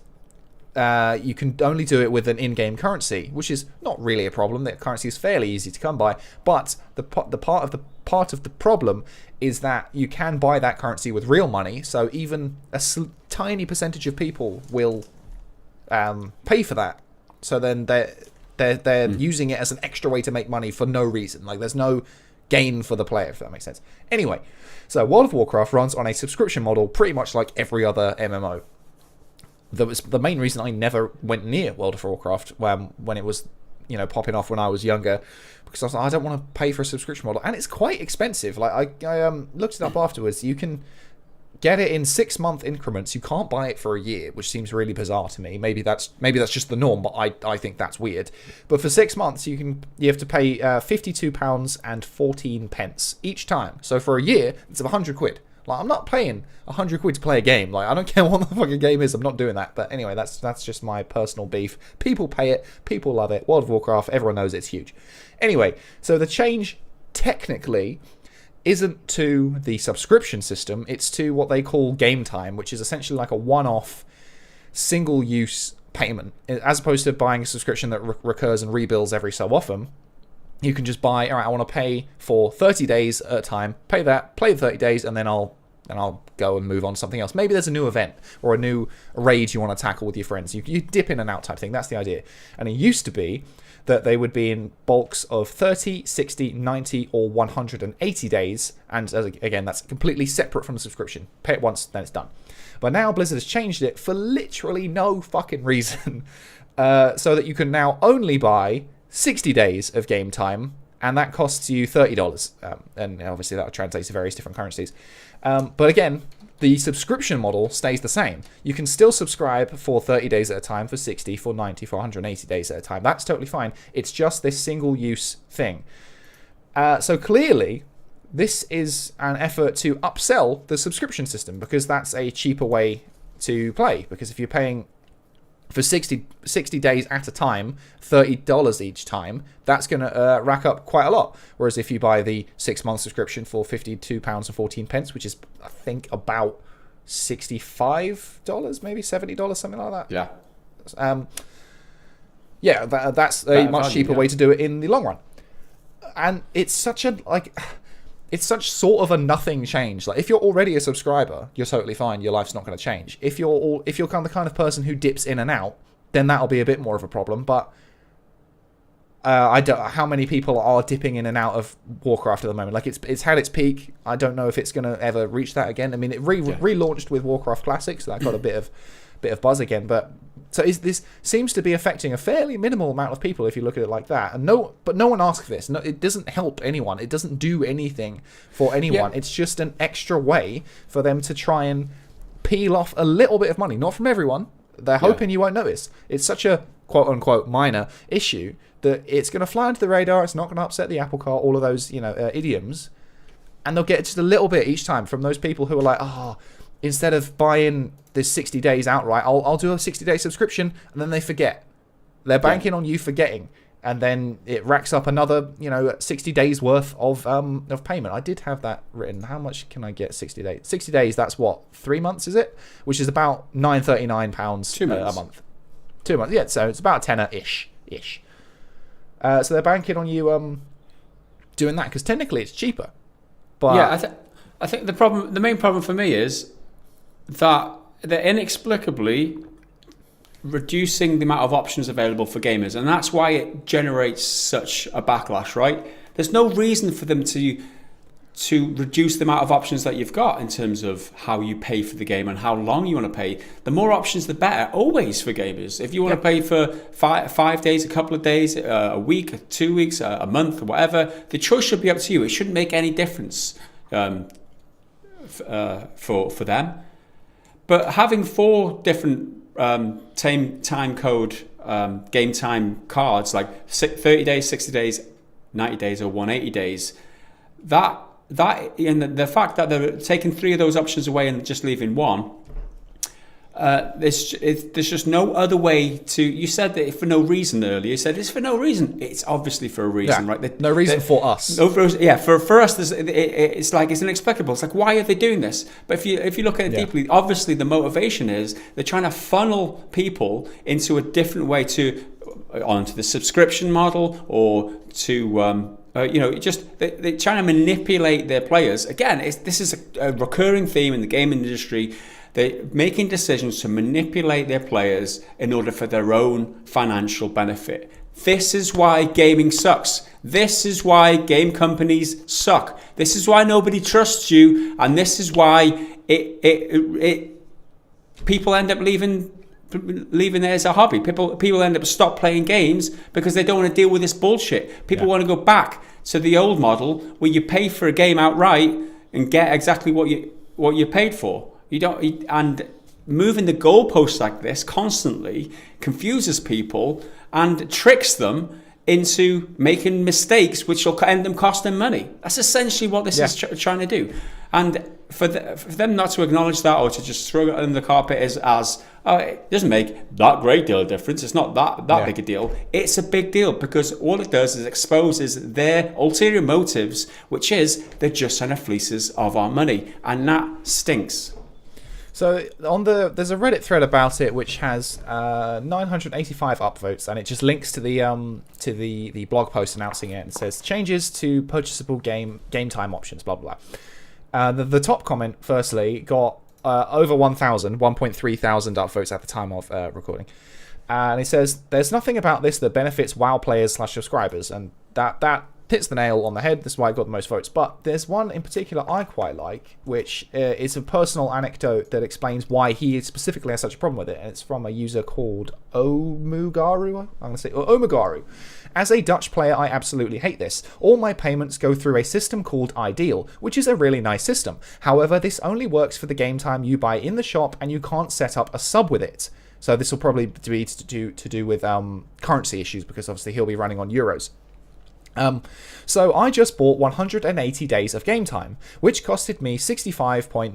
you can only do it with an in-game currency, which is not really a problem. That currency is fairly easy to come by, but the part of the problem is that you can buy that currency with real money. So even a tiny percentage of people will pay for that. So then they're using it as an extra way to make money for no reason. Like, there's no gain for the player, if that makes sense. Anyway, so World of Warcraft runs on a subscription model pretty much like every other MMO. That was the main reason I never went near World of Warcraft when it was popping off when I was younger, because I was like, I don't want to pay for a subscription model, and it's quite expensive. Like, I looked it up afterwards. You can get it in 6-month increments. You can't buy it for a year, which seems really bizarre to me. Maybe that's just the norm, but I think that's weird. But for 6 months, you have to pay £52.14 each time. So for a year, it's £100. Like, I'm not paying £100 to play a game. Like, I don't care what the fucking game is. I'm not doing that. But anyway, that's just my personal beef. People pay it. People love it. World of Warcraft, everyone knows it's huge. Anyway, so the change technically isn't to the subscription system. It's to what they call game time, which is essentially like a one-off, single-use payment. As opposed to buying a subscription that recurs and rebuilds every so often. You can just buy, all right, I want to pay for 30 days at a time, pay that, play the 30 days, and then I'll go and move on to something else. Maybe there's a new event or a new raid you want to tackle with your friends. You dip in and out type thing. That's the idea. And it used to be that they would be in bulks of 30, 60, 90, or 180 days. And again, that's completely separate from the subscription. Pay it once, then it's done. But now Blizzard has changed it for literally no fucking reason. So that you can now only buy 60 days of game time, and that costs you $30. And obviously that translates to various different currencies. But again, the subscription model stays the same. You can still subscribe for 30 days at a time, for 60, for 90, for 180 days at a time. That's totally fine. It's just this single-use thing. So clearly, this is an effort to upsell the subscription system, because that's a cheaper way to play, because if you're paying for 60 days at a time, $30 each time, that's going to rack up quite a lot. Whereas if you buy the 6-month subscription for £52.14, which is, I think, about $65, maybe $70, something like that. Yeah. That's a much cheaper way to do it in the long run. And it's such sort of a nothing change. Like, if you're already a subscriber, you're totally fine. Your life's not going to change. If you're kind of the kind of person who dips in and out, then that'll be a bit more of a problem. But I don't. How many people are dipping in and out of Warcraft at the moment? Like, it's had its peak. I don't know if it's going to ever reach that again. I mean, it relaunched with Warcraft Classic, so that got a bit of buzz again. But so this seems to be affecting a fairly minimal amount of people if you look at it like that. And no one asks this. No, it doesn't help anyone. It doesn't do anything for anyone. Yeah. It's just an extra way for them to try and peel off a little bit of money. Not from everyone. They're hoping you won't notice. It's such a quote-unquote minor issue that it's going to fly under the radar. It's not going to upset the apple cart, all of those idioms. And they'll get just a little bit each time from those people who are like, instead of buying this 60 days outright, I'll do a 60-day subscription, and then they forget. They're banking on you forgetting, and then it racks up another 60 days worth of payment. I did have that written. How much can I get 60 days? 60 days, that's what, 3 months, is it? Which is about £9.39 a month. 2 months, yeah, so it's about a tenner-ish. So they're banking on you doing that, because technically it's cheaper. But yeah, I think the main problem for me is that they're inexplicably reducing the amount of options available for gamers, and that's why it generates such a backlash, right? There's no reason for them to reduce the amount of options that you've got in terms of how you pay for the game and how long you want to pay. The more options, the better, always, for gamers. If you want to pay for 5 days, a couple of days, a week, 2 weeks, a month, whatever, the choice should be up to you. It shouldn't make any difference for them. But having 4 different time code game time cards, like 30 days, 60 days, 90 days, or 180 days, that and the fact that they're taking 3 of those options away and just leaving 1, there's just no other way to. You said that for no reason earlier. You said it's for no reason. It's obviously for a reason, right? No reason for us. No, for us, it's like it's inexplicable. It's like, why are they doing this? But if you look at it deeply, obviously the motivation is they're trying to funnel people into a different way onto the subscription model, or to they're trying to manipulate their players. Again, this is a recurring theme in the gaming industry. They're making decisions to manipulate their players in order for their own financial benefit. This is why gaming sucks. This is why game companies suck. This is why nobody trusts you, and this is why people end up leaving it as a hobby. People end up stop playing games because they don't want to deal with this bullshit. People want to go back to the old model where you pay for a game outright and get exactly what you paid for. And moving the goalposts like this constantly confuses people and tricks them into making mistakes, which will end them costing money. That's essentially what this is trying to do. And for them not to acknowledge that, or to just throw it under the carpet as it doesn't make that great deal of difference, it's not that big a deal. It's a big deal, because all it does is exposes their ulterior motives, which is they're just trying to fleece us of our money, and that stinks. So there's a Reddit thread about it which has 985 upvotes, and it just links to the blog post announcing it, and it says changes to purchasable game time options, blah blah blah. The top comment firstly got over 1.3 thousand upvotes at the time of recording, and it says there's nothing about this that benefits WoW players / subscribers, and that hits the nail on the head. That's why I got the most votes. But there's one in particular I quite like, which is a personal anecdote that explains why he specifically has such a problem with it. And it's from a user called Omugaru. I'm going to say Omugaru. As a Dutch player, I absolutely hate this. All my payments go through a system called Ideal, which is a really nice system. However, this only works for the game time you buy in the shop, and you can't set up a sub with it. So this will probably be to do with currency issues, because obviously he'll be running on euros. So I just bought 180 days of game time, which costed me 65.94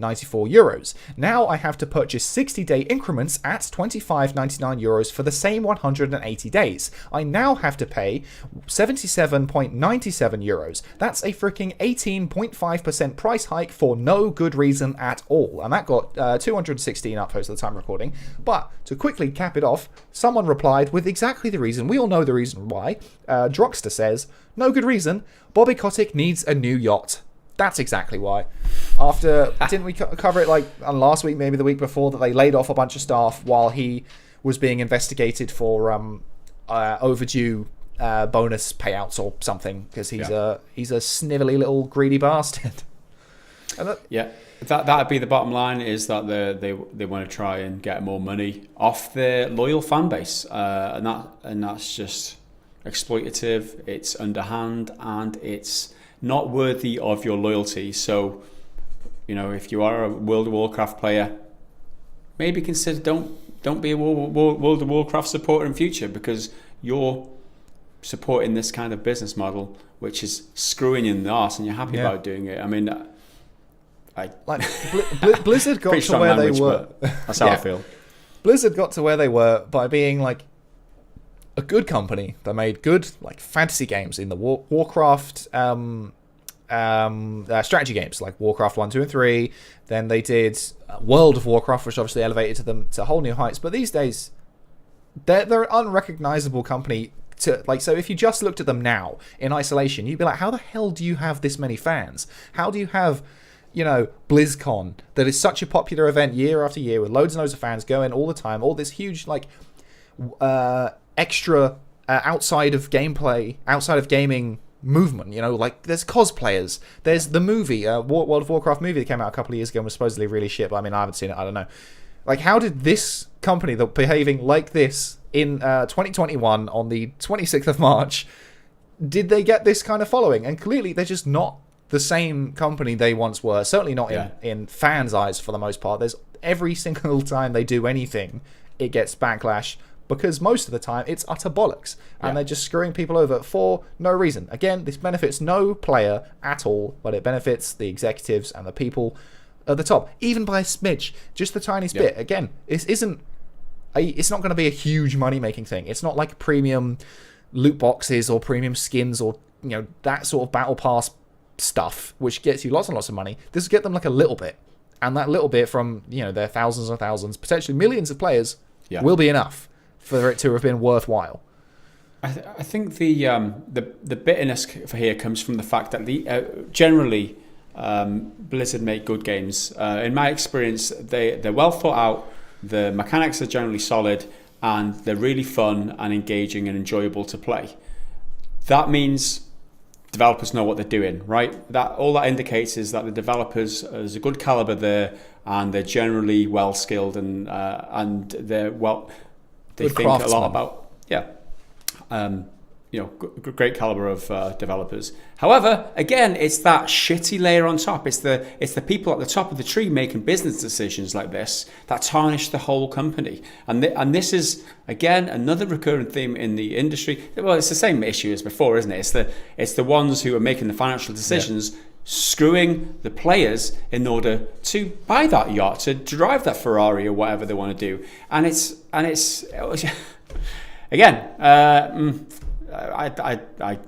euros. Now I have to purchase 60-day increments at 25.99 euros for the same 180 days. I now have to pay 77.97 euros. That's a freaking 18.5% price hike for no good reason at all. And that got 216 upvotes at the time of recording. But to quickly cap it off, someone replied with exactly the reason. We all know the reason why. Droxter says, no good reason. Bobby Kotick needs a new yacht. That's exactly why. After, didn't we cover it like last week, maybe the week before, that they laid off a bunch of staff while he was being investigated for overdue bonus payouts or something, because he's a snivelly little greedy bastard. That'd be the bottom line, is that they want to try and get more money off their loyal fan base, and that's just exploitative, it's underhand, and it's not worthy of your loyalty. So, if you are a World of Warcraft player, maybe consider don't be a World of Warcraft supporter in future, because you're supporting this kind of business model which is screwing you in the arse, and you're happy about doing it. I mean, Blizzard got to where they were. That's how I feel. Blizzard got to where they were by being like a good company that made good like fantasy games in the Warcraft strategy games like Warcraft 1, 2, and 3. Then they did World of Warcraft, which obviously elevated them to whole new heights. But these days, they're an unrecognizable company. So if you just looked at them now in isolation, you'd be like, how the hell do you have this many fans? How do you have, BlizzCon, that is such a popular event year after year with loads and loads of fans going all the time, all this huge extra outside of gameplay, outside of gaming movement, like there's cosplayers, there's the movie, World of Warcraft movie that came out a couple of years ago and was supposedly really shit, but I mean, I haven't seen it, I don't know. Like, how did this company that behaving like this in 2021 on the 26th of March, did they get this kind of following? And clearly they're just not the same company they once were, certainly not in fans' eyes for the most part. There's every single time they do anything, it gets backlash, because most of the time it's utter bollocks, and they're just screwing people over for no reason. Again, this benefits no player at all, but it benefits the executives and the people at the top, even by a smidge, just the tiniest bit. Again, it's not going to be a huge money-making thing. It's not like premium loot boxes or premium skins or that sort of battle pass stuff, which gets you lots and lots of money. This will get them like a little bit, and that little bit from their thousands and thousands, potentially millions of players, will be enough for it to have been worthwhile. I think the bitterness for here comes from the fact that generally Blizzard make good games. In my experience, they're well thought out. The mechanics are generally solid, and they're really fun and engaging and enjoyable to play. That means developers know what they're doing, right? That all that indicates is that the developers, there's a good caliber there, and they're generally well skilled, and they're well. They good think craftsmen. a lot about great caliber of developers. However, again, it's that shitty layer on top. It's the people at the top of the tree making business decisions like this that tarnish the whole company. And this is again another recurring theme in the industry. Well, it's the same issue as before, isn't it? It's the ones who are making the financial decisions. Yeah. Screwing the players in order to buy that yacht, to drive that Ferrari or whatever they want to do, and it's again.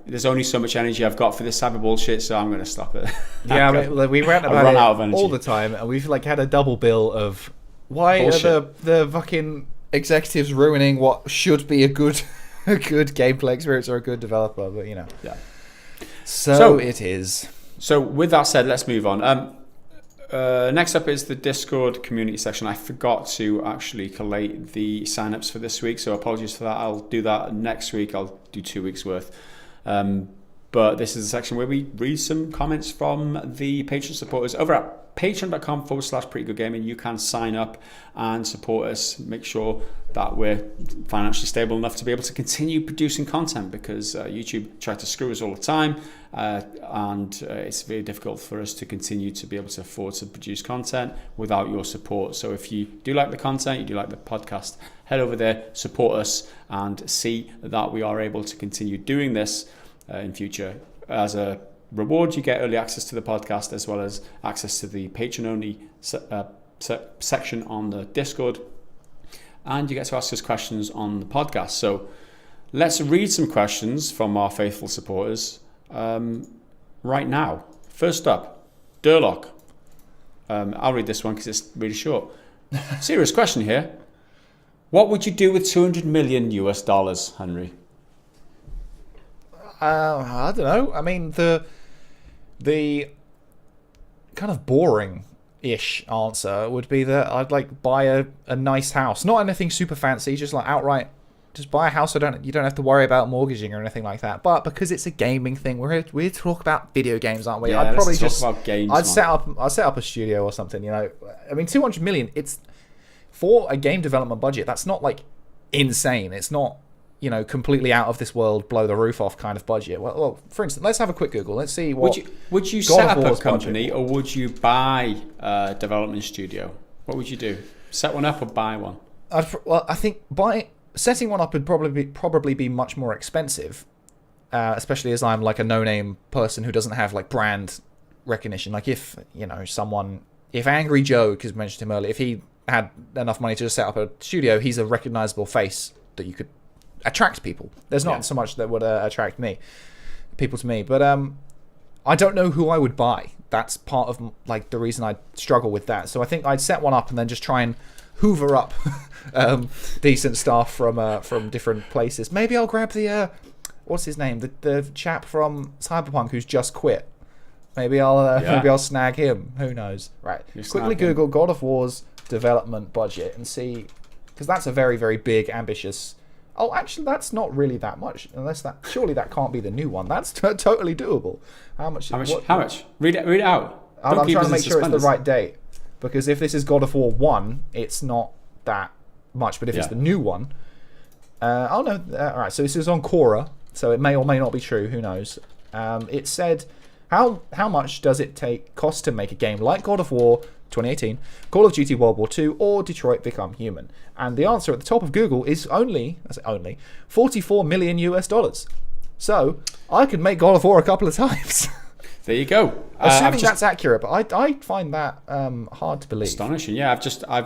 There's only so much energy I've got for this cyber bullshit, so I'm going to stop it. We rant about it all the time, and we've had a double bill of why bullshit. Are the fucking executives ruining what should be a good gameplay experience or a good developer, but So it is. So with that said, let's move on. Next up is the Discord community section. I forgot to actually collate the signups for this week, so apologies for that. I'll do that next week. I'll do 2 weeks worth. But this is a section where we read some comments from the Patreon supporters over at patreon.com/prettygoodgaming. You can sign up and support us. Make sure that we're financially stable enough to be able to continue producing content, because YouTube tries to screw us all the time, and it's very difficult for us to continue to be able to afford to produce content without your support. So if you do like the content, you do like the podcast, head over there, support us, and see that we are able to continue doing this in future. As a reward, you get early access to the podcast as well as access to the patron-only section on the Discord, and you get to ask us questions on the podcast. So let's read some questions from our faithful supporters right now. First up, Durlock. I'll read this one because it's really short. Serious question here. What would you do with $200 million, Henry? I don't know. I mean, the kind of boring-ish answer would be that I'd like buy a nice house. Not anything super fancy, just like outright, just buy a house. You don't have to worry about mortgaging or anything like that. But because it's a gaming thing, we talk about video games, aren't we? Yeah, I'd probably talk about games, I'd set up a studio or something. You know, I mean, 200 million. It's for a game development budget. That's not like insane. It's not, you know, completely out of this world, blow the roof off kind of budget. Well, for instance, let's have a quick Google. Let's see what. Would you set up a company or would you buy a development studio? What would you do? Set one up or buy one? I think setting one up would probably be much more expensive, especially as I'm like a no-name person who doesn't have like brand recognition. Like if, you know, if Angry Joe, because I mentioned him earlier, if he had enough money to just set up a studio, he's a recognizable face that you could attract people. There's not so much that would attract people to me, but I don't know who I would buy. That's part of like the reason I struggle with that. So I think I'd set one up and then just try and hoover up decent staff from different places. Maybe I'll grab the what's his name, the chap from Cyberpunk who's just quit. Maybe I'll snag him. Who knows? Right. Quickly Google God of War's development budget and see, because that's a very, very big, ambitious. Oh, actually, that's not really that much. Surely that can't be the new one. That's totally doable. How much? How much? Read it out. I'm trying to make sure it's the right date, because if this is God of War 1, it's not that much. But if it's the new one, all right. So this is on Quora, so it may or may not be true. Who knows? It said, how much does it cost to make a game like God of War 2018, Call of Duty World War II, or Detroit Become Human? And the answer at the top of Google is only $44 million. So I could make God of War a couple of times. There you go. Assuming that's accurate, but I find that hard to believe. Astonishing. Yeah, I've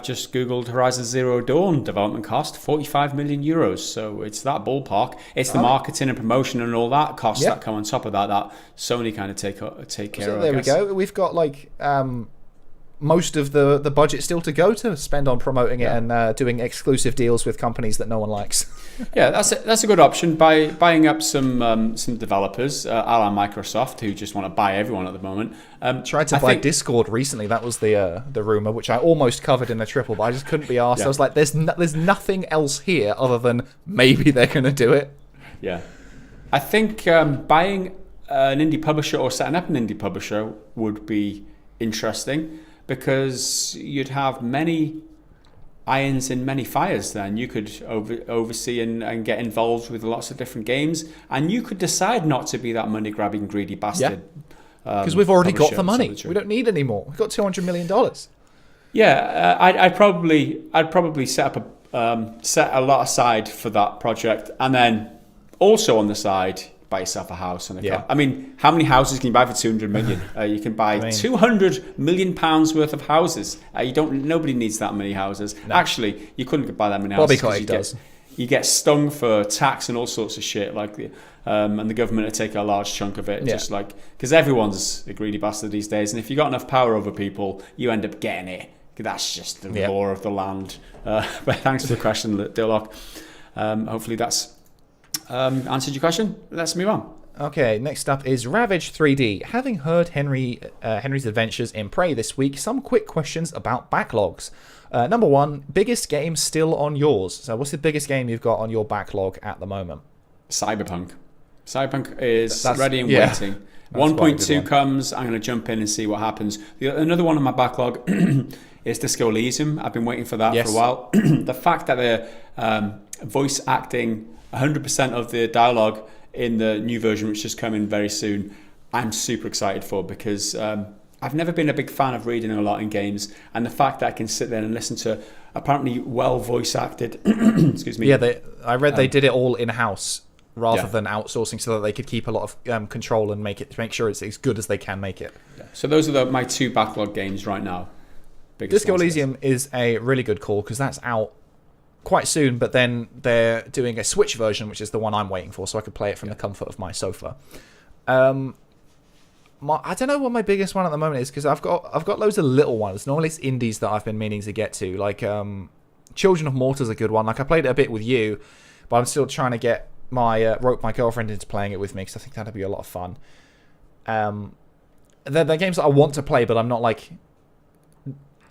just Googled Horizon Zero Dawn development cost, 45 million euros. So it's that ballpark. It's the marketing and promotion and all that costs that come on top of that Sony kind of take care of. There we go. We've got like most of the budget still to go to spend on promoting it and doing exclusive deals with companies that no one likes. Yeah, that's a good option. By buying up some developers, a la Microsoft, who just want to buy everyone at the moment. Tried to buy Discord recently. That was the rumor, which I almost covered in a triple, but I just couldn't be asked. I was like, there's nothing else here other than maybe they're going to do it. Yeah, I think buying an indie publisher or setting up an indie publisher would be interesting, because you'd have many irons in many fires then. You could oversee and get involved with lots of different games, and you could decide not to be that money-grabbing, greedy bastard. Because we've already got the money. We don't need any more. We've got $200 million. Yeah, I'd probably set a lot aside for that project, and then also on the side, buy yourself a house and a car. I mean, how many houses can you buy for 200 million? You can buy 200 million pounds worth of houses. Nobody needs that many houses. No. Actually, you couldn't buy that many houses. Bobby Kotick does. You get stung for tax and all sorts of shit, and the government will take a large chunk of it, just like, because everyone's a greedy bastard these days, and if you've got enough power over people, you end up getting it. That's just the law of the land. But thanks for the question, Dillock. Hopefully that's answered your question. Let's move on. Okay, next up is Ravage 3D. Having heard Henry's adventures in Prey this week, some quick questions about backlogs. Number one, biggest game still on yours. So what's the biggest game you've got on your backlog at the moment? Cyberpunk. Cyberpunk is ready and waiting. 1.2 comes, I'm going to jump in and see what happens. Another one on my backlog is Disco Elysium. I've been waiting for that for a while. The fact that they're voice acting 100% of the dialogue in the new version, which is coming very soon, I'm super excited for, because I've never been a big fan of reading a lot in games, and the fact that I can sit there and listen to apparently well voice acted excuse me. Yeah, I read they did it all in-house rather than outsourcing, so that they could keep a lot of control and make sure it's as good as they can make it. Yeah. So those are my 2 backlog games right now. Disco Elysium is a really good call because that's out quite soon, but then they're doing a Switch version, which is the one I'm waiting for, so I could play it from the comfort of my sofa. I don't know what my biggest one at the moment is, because I've got loads of little ones. Normally it's indies that I've been meaning to get to, like Children of Morta is a good one. Like I played it a bit with you, but I'm still trying to get rope my girlfriend into playing it with me, because I think that'd be a lot of fun. They're games that I want to play, but I'm not like,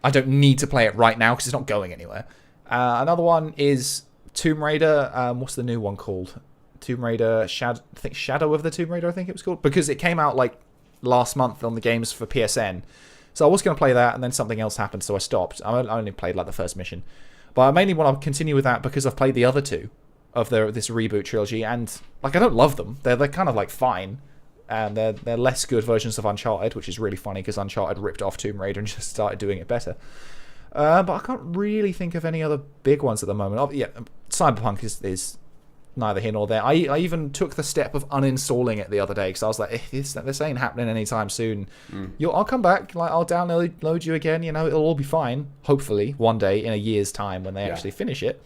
I don't need to play it right now because it's not going anywhere. Another one is Tomb Raider. What's the new one called? Tomb Raider Shadow of the Tomb Raider, I think it was called, because it came out like last month on the games for PSN. So I was going to play that, and then something else happened, so I stopped. I only played like the first mission, but I mainly want to continue with that because I've played the other 2 of this reboot trilogy, and like I don't love them. They're kind of like fine, and they're less good versions of Uncharted, which is really funny because Uncharted ripped off Tomb Raider and just started doing it better. But I can't really think of any other big ones at the moment. Cyberpunk is neither here nor there. I even took the step of uninstalling it the other day because I was like, this ain't happening anytime soon. I'll come back. Like I'll download you again. It'll all be fine. Hopefully, one day in a year's time when they actually finish it.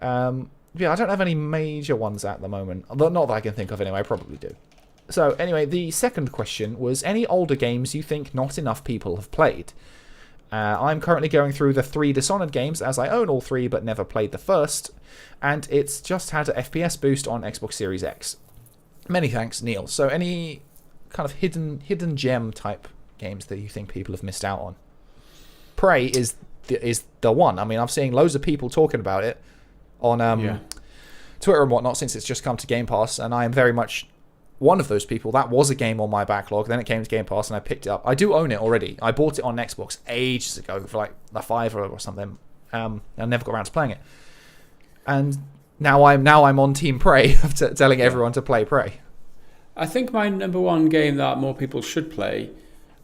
I don't have any major ones at the moment. Not that I can think of anyway. I probably do. So anyway, the second question was any older games you think not enough people have played. I'm currently going through the 3 Dishonored games, as I own all 3 but never played the first, and it's just had an FPS boost on Xbox Series X. Many thanks, Neil. So any kind of hidden gem type games that you think people have missed out on? Prey is the one. I mean, I'm seeing loads of people talking about it on Twitter and whatnot since it's just come to Game Pass, and I am very much one of those people. That was a game on my backlog, then it came to Game Pass and I picked it up. I do own it already. I bought it on Xbox ages ago for like a $5 or something. I never got around to playing it, and now I'm on Team Prey of telling everyone to play Prey. I think my number 1 game that more people should play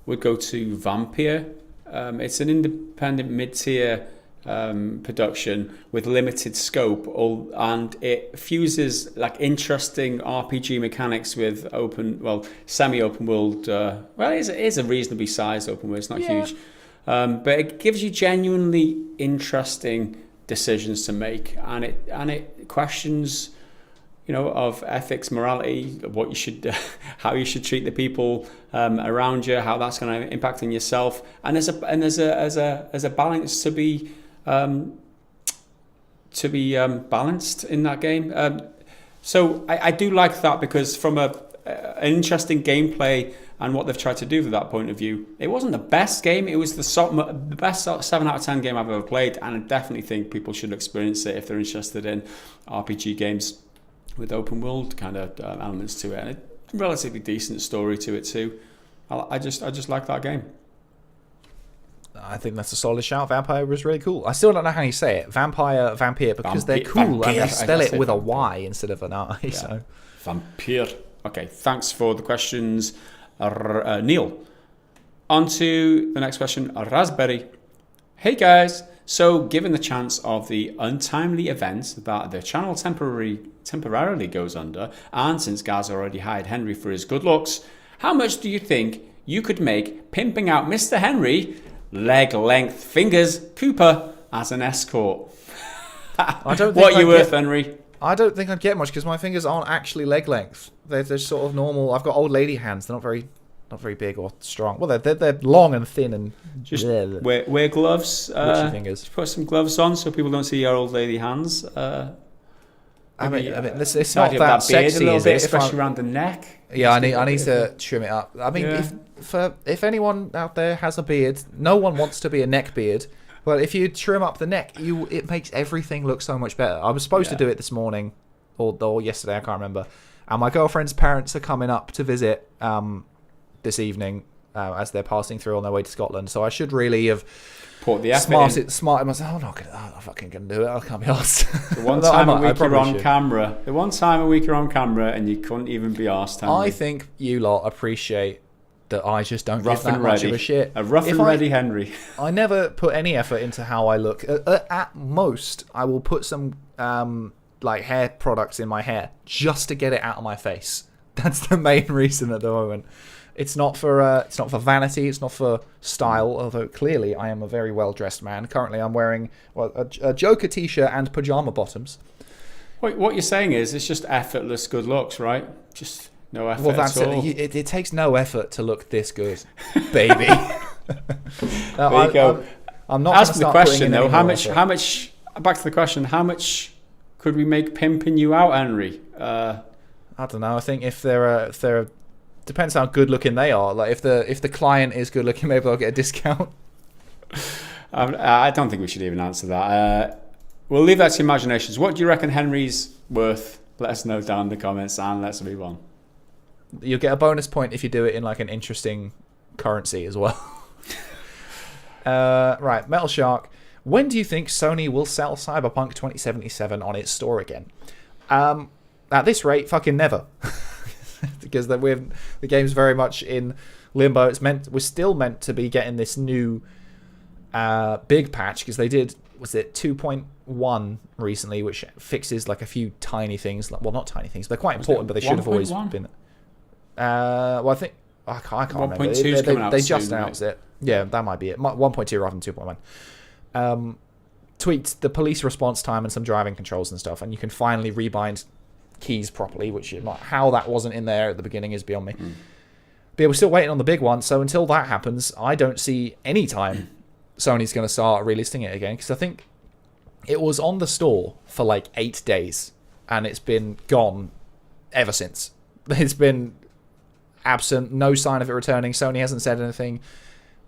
would go to Vampire. It's an independent mid-tier production with limited scope, and it fuses like interesting RPG mechanics with semi-open world. It is a reasonably sized open world. It's not huge, but it gives you genuinely interesting decisions to make, and it questions, of ethics, morality, what you should, how you should treat the people around you, how that's going to impact on yourself, and there's a balance to be balanced in that game. So I do like that, because from an interesting gameplay and what they've tried to do from that point of view, it wasn't the best game. It was the best 7 out of 10 game I've ever played, and I definitely think people should experience it if they're interested in RPG games with open world kind of elements to it, and a relatively decent story to it too. I just like that game. I think that's a solid shout. Vampire was really cool. I still don't know how you say it. Vampire, because they're cool, and they spell it with a Y instead of an I. Yeah. So Vampire. Okay, thanks for the questions, Neil. On to the next question, Raspberry. Hey guys, so given the chance of the untimely event that the channel temporarily goes under, and since Gaz already hired Henry for his good looks, how much do you think you could make pimping out Mr. Henry, leg length fingers, Cooper, as an escort? I don't think what are you worth, Henry? I don't think I'd get much because my fingers aren't actually leg length. They're sort of normal. I've got old lady hands. They're not very big or strong. Well, they're long and thin and just wear gloves. Fingers. Put some gloves on so people don't see your old lady hands. I mean, it's not that sexy, a little bit, especially around the neck. Yeah, I need to trim it up. I mean, if anyone out there has a beard, no one wants to be a neck beard. But if you trim up the neck, it makes everything look so much better. I was supposed to do it this morning or yesterday, I can't remember. And my girlfriend's parents are coming up to visit this evening as they're passing through on their way to Scotland. So I should really have put the effort in. Smart myself. I'm not fucking gonna do it. I can't be asked. The one time a week you're on camera. The one time a week you're on camera and you couldn't even be asked. I think you lot appreciate that I just don't give that much of a shit. A rough and ready Henry. I never put any effort into how I look. At most, I will put some like hair products in my hair just to get it out of my face. That's the main reason at the moment. It's not for vanity. It's not for style. Although clearly I am a very well dressed man. Currently I'm wearing a Joker t-shirt and pajama bottoms. Wait, what you're saying is it's just effortless good looks, right? Just no effort. Well, that's at all. It takes no effort to look this good, baby. There you go. I'm not. As for the question though, how much? Back to the question: how much could we make pimping you out, Henry? I don't know. I think if they're depends how good looking they are. Like if the client is good looking, maybe they'll get a discount. I don't think we should even answer that. We'll leave that to imaginations. What do you reckon Henry's worth? Let us know down in the comments and let's move on. You'll get a bonus point if you do it in like an interesting currency as well. Right, Metal Shark. When do you think Sony will sell Cyberpunk 2077 on its store again? At this rate, fucking never. Because the game's very much in limbo. We're still meant to be getting this new big patch because they did, was it 2.1 recently, which fixes like a few tiny things. Well, not tiny things. They're quite important, but they should have always been. Well, I think I can't remember. 1.2 coming out they soon, just announced right? it. Yeah, that might be it. 1.2 rather than 2.1. Tweaked the police response time and some driving controls and stuff, and you can finally rebind keys properly, which how that wasn't in there at the beginning is beyond me. But yeah, we're still waiting on the big one, so until that happens, I don't see any time Sony's going to start relisting it again, because I think it was on the store for like 8 days, and it's been gone ever since. It's been absent, no sign of it returning. Sony hasn't said anything.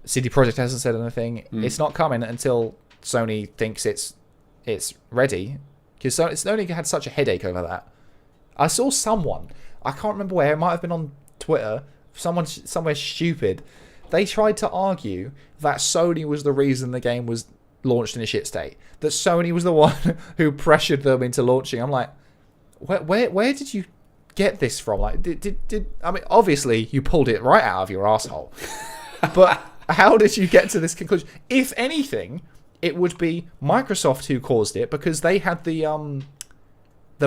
CD Projekt hasn't said anything. It's not coming until Sony thinks it's ready, because Sony had such a headache over that. I saw someone, I can't remember where, it might have been on Twitter, someone somewhere stupid, they tried to argue that Sony was the reason the game was launched in a shit state, that Sony was the one who pressured them into launching. I'm like, where did you get this from? Like, did I mean, obviously you pulled it right out of your asshole, but how did you get to this conclusion? If anything, it would be Microsoft who caused it, because they had the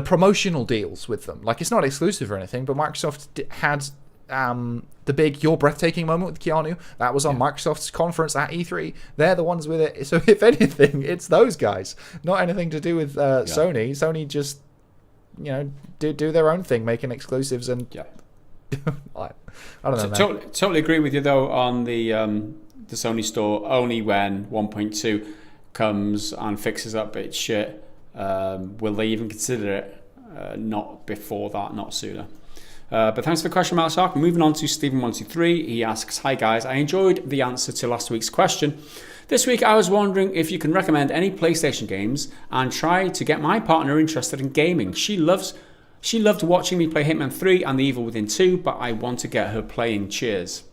promotional deals with them. Like, it's not exclusive or anything, but Microsoft had the big "You're breathtaking" moment with Keanu. That was on Microsoft's conference at E3. They're the ones with it. So if anything, it's those guys. Not anything to do with Sony. Sony just, do their own thing, making exclusives and... I don't know, man. Totally agree with you though on the Sony store. Only when 1.2 comes and fixes up its shit will they even consider it. Not before that, not sooner. But thanks for the question, Matt Sark. Moving on to Stephen123. He asks, "Hi guys, I enjoyed the answer to last week's question. This week I was wondering if you can recommend any PlayStation games and try to get my partner interested in gaming. She loved watching me play Hitman 3 and The Evil Within 2, but I want to get her playing. Cheers."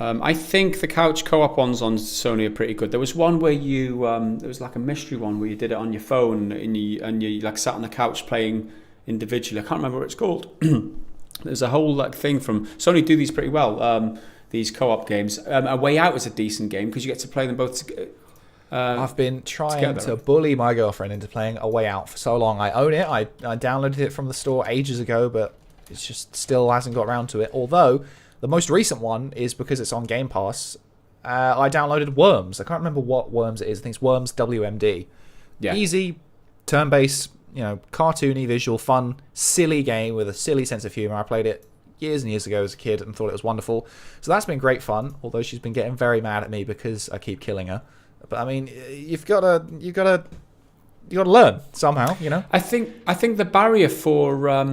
I think the couch co-op ones on Sony are pretty good. There was one where you, there was like a mystery one where you did it on your phone and you like sat on the couch playing individually. I can't remember what it's called. There's a whole like thing from Sony do these pretty well. These co-op games. A Way Out is a decent game because you get to play them both together. I've been trying to bully my girlfriend into playing A Way Out for so long. I own it. I downloaded it from the store ages ago, but it's just still hasn't got around to it. Although the most recent one is because it's on Game Pass. I downloaded Worms. I can't remember what Worms it is. I think it's Worms WMD. Yeah. Easy, turn-based, cartoony, visual, fun, silly game with a silly sense of humor. I played it years and years ago as a kid and thought it was wonderful. So that's been great fun. Although she's been getting very mad at me because I keep killing her. But I mean, you've got to learn somehow, I think the barrier for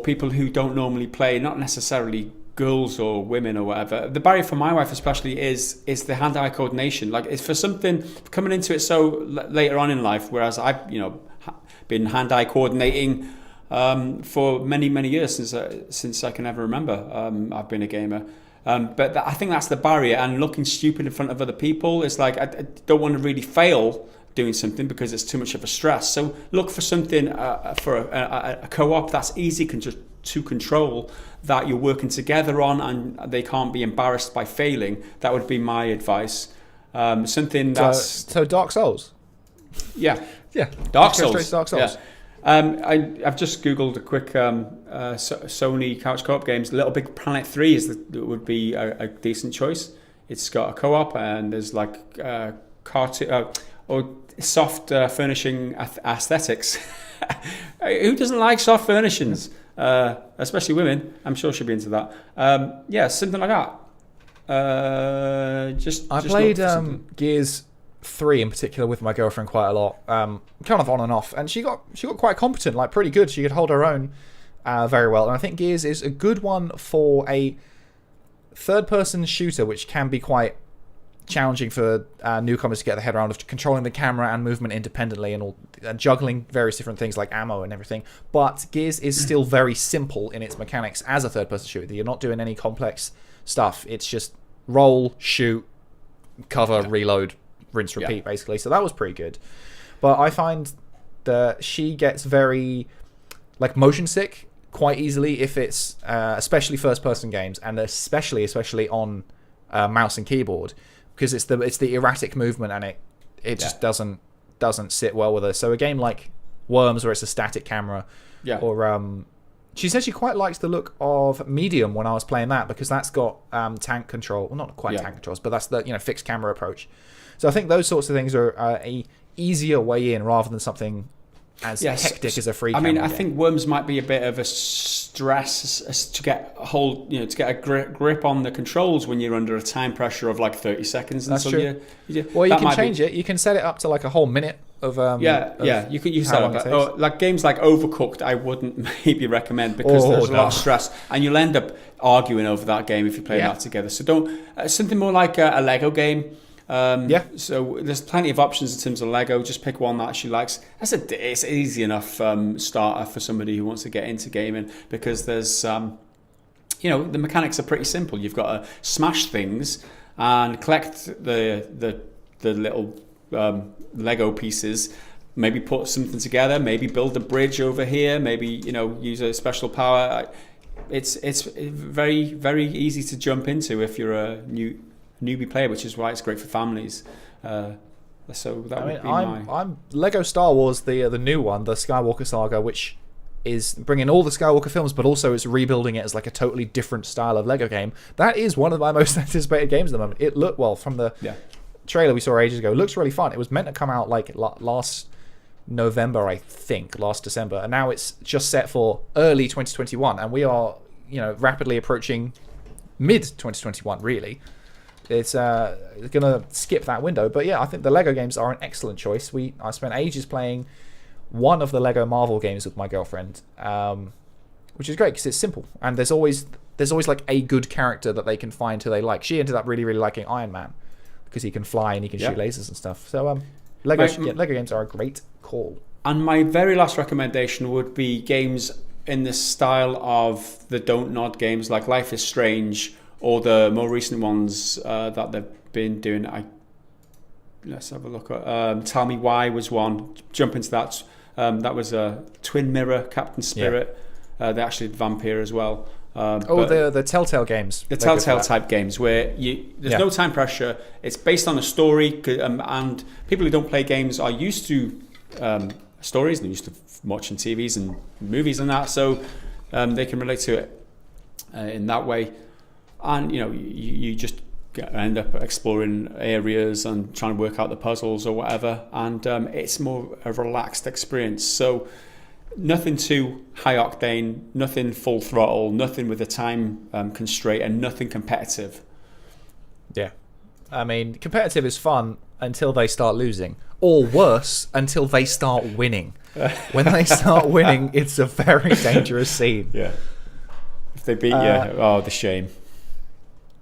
people who don't normally play, not necessarily girls or women or whatever, the barrier for my wife especially is the hand-eye coordination. Like, it's for something coming into it so later on in life, whereas I've been hand-eye coordinating for many years since I can ever remember. I've been a gamer. But I think that's the barrier, and looking stupid in front of other people. It's like I don't want to really fail doing something because it's too much of a stress. So look for something for a co-op that's easy to control, that you're working together on, and they can't be embarrassed by failing. That would be my advice. Something that's so Dark Souls. Yeah. Yeah. Dark Just go Souls. straight to Dark Souls. Yeah. I've just googled a quick Sony couch co-op games. Little Big Planet 3 would be a decent choice. It's got a co-op and there's like cartoon or soft furnishing aesthetics. Who doesn't like soft furnishings? Especially women. I'm sure she'll be into that. Yeah, something like that. I played Gears 3 in particular with my girlfriend quite a lot, kind of on and off, and she got quite competent, like pretty good. She could hold her own very well, and I think Gears is a good one for a third-person shooter, which can be quite challenging for newcomers to get their head around, of controlling the camera and movement independently and juggling various different things like ammo and everything. But Gears is still very simple in its mechanics as a third-person shooter. You're not doing any complex stuff. It's just roll, shoot, cover, reload, rinse, repeat, basically. So that was pretty good. But I find that she gets very like motion sick quite easily if it's especially first-person games, and especially on mouse and keyboard, because it's the erratic movement, and it just doesn't sit well with her. So a game like Worms, where it's a static camera, or she said she quite likes the look of Medium when I was playing that, because that's got tank control. Well, not quite tank controls, but that's the fixed camera approach. So I think those sorts of things are a easier way in, rather than something as hectic as a free camera game. I think Worms might be a bit of a stress to get a hold, to get a grip on the controls when you're under a time pressure of like 30 seconds. That's true. Well, you can change it. You can set it up to like a whole minute of you can set it up. Like games like Overcooked, I wouldn't maybe recommend, because there's a lot of stress, and you'll end up arguing over that game if you play that together. So don't something more like a Lego game. So there's plenty of options in terms of Lego. Just pick one that she likes. It's easy enough starter for somebody who wants to get into gaming, because there's the mechanics are pretty simple. You've got to smash things and collect the little Lego pieces. Maybe put something together. Maybe build a bridge over here. Maybe use a special power. It's very, very easy to jump into if you're a newbie player, which is why it's great for families. So that would be I'm Lego Star Wars, the new one, the Skywalker Saga, which is bringing all the Skywalker films, but also it's rebuilding it as like a totally different style of Lego game. That is one of my most anticipated games at the moment. It looked, well, from the trailer we saw ages ago, it looks really fun. It was meant to come out like last November, I think, last December, and now it's just set for early 2021, and we are rapidly approaching mid 2021, really. It's gonna skip that window. But yeah, I think the Lego games are an excellent choice. I spent ages playing one of the Lego Marvel games with my girlfriend, which is great because it's simple, and there's always like a good character that they can find who they like. She ended up really, really liking Iron Man because he can fly and he can shoot lasers and stuff. So Lego games are a great call. And my very last recommendation would be games in the style of the Don't Nod games, like Life is Strange, or the more recent ones that they've been doing. Let's have a look at Tell Me Why was one. Jump into that. That was a Twin Mirror, Captain Spirit. They actually did Vampire as well. The Telltale games. The Telltale type games where there's no time pressure. It's based on a story, and people who don't play games are used to stories, and they're used to watching TVs and movies and that, so they can relate to it in that way. And you just end up exploring areas and trying to work out the puzzles or whatever, and it's more a relaxed experience. So nothing too high octane, nothing full throttle, nothing with a time constraint, and nothing competitive. Yeah, I mean, competitive is fun until they start losing, or worse, until they start winning. When they start winning, it's a very dangerous scene. Yeah, if they beat you, the shame.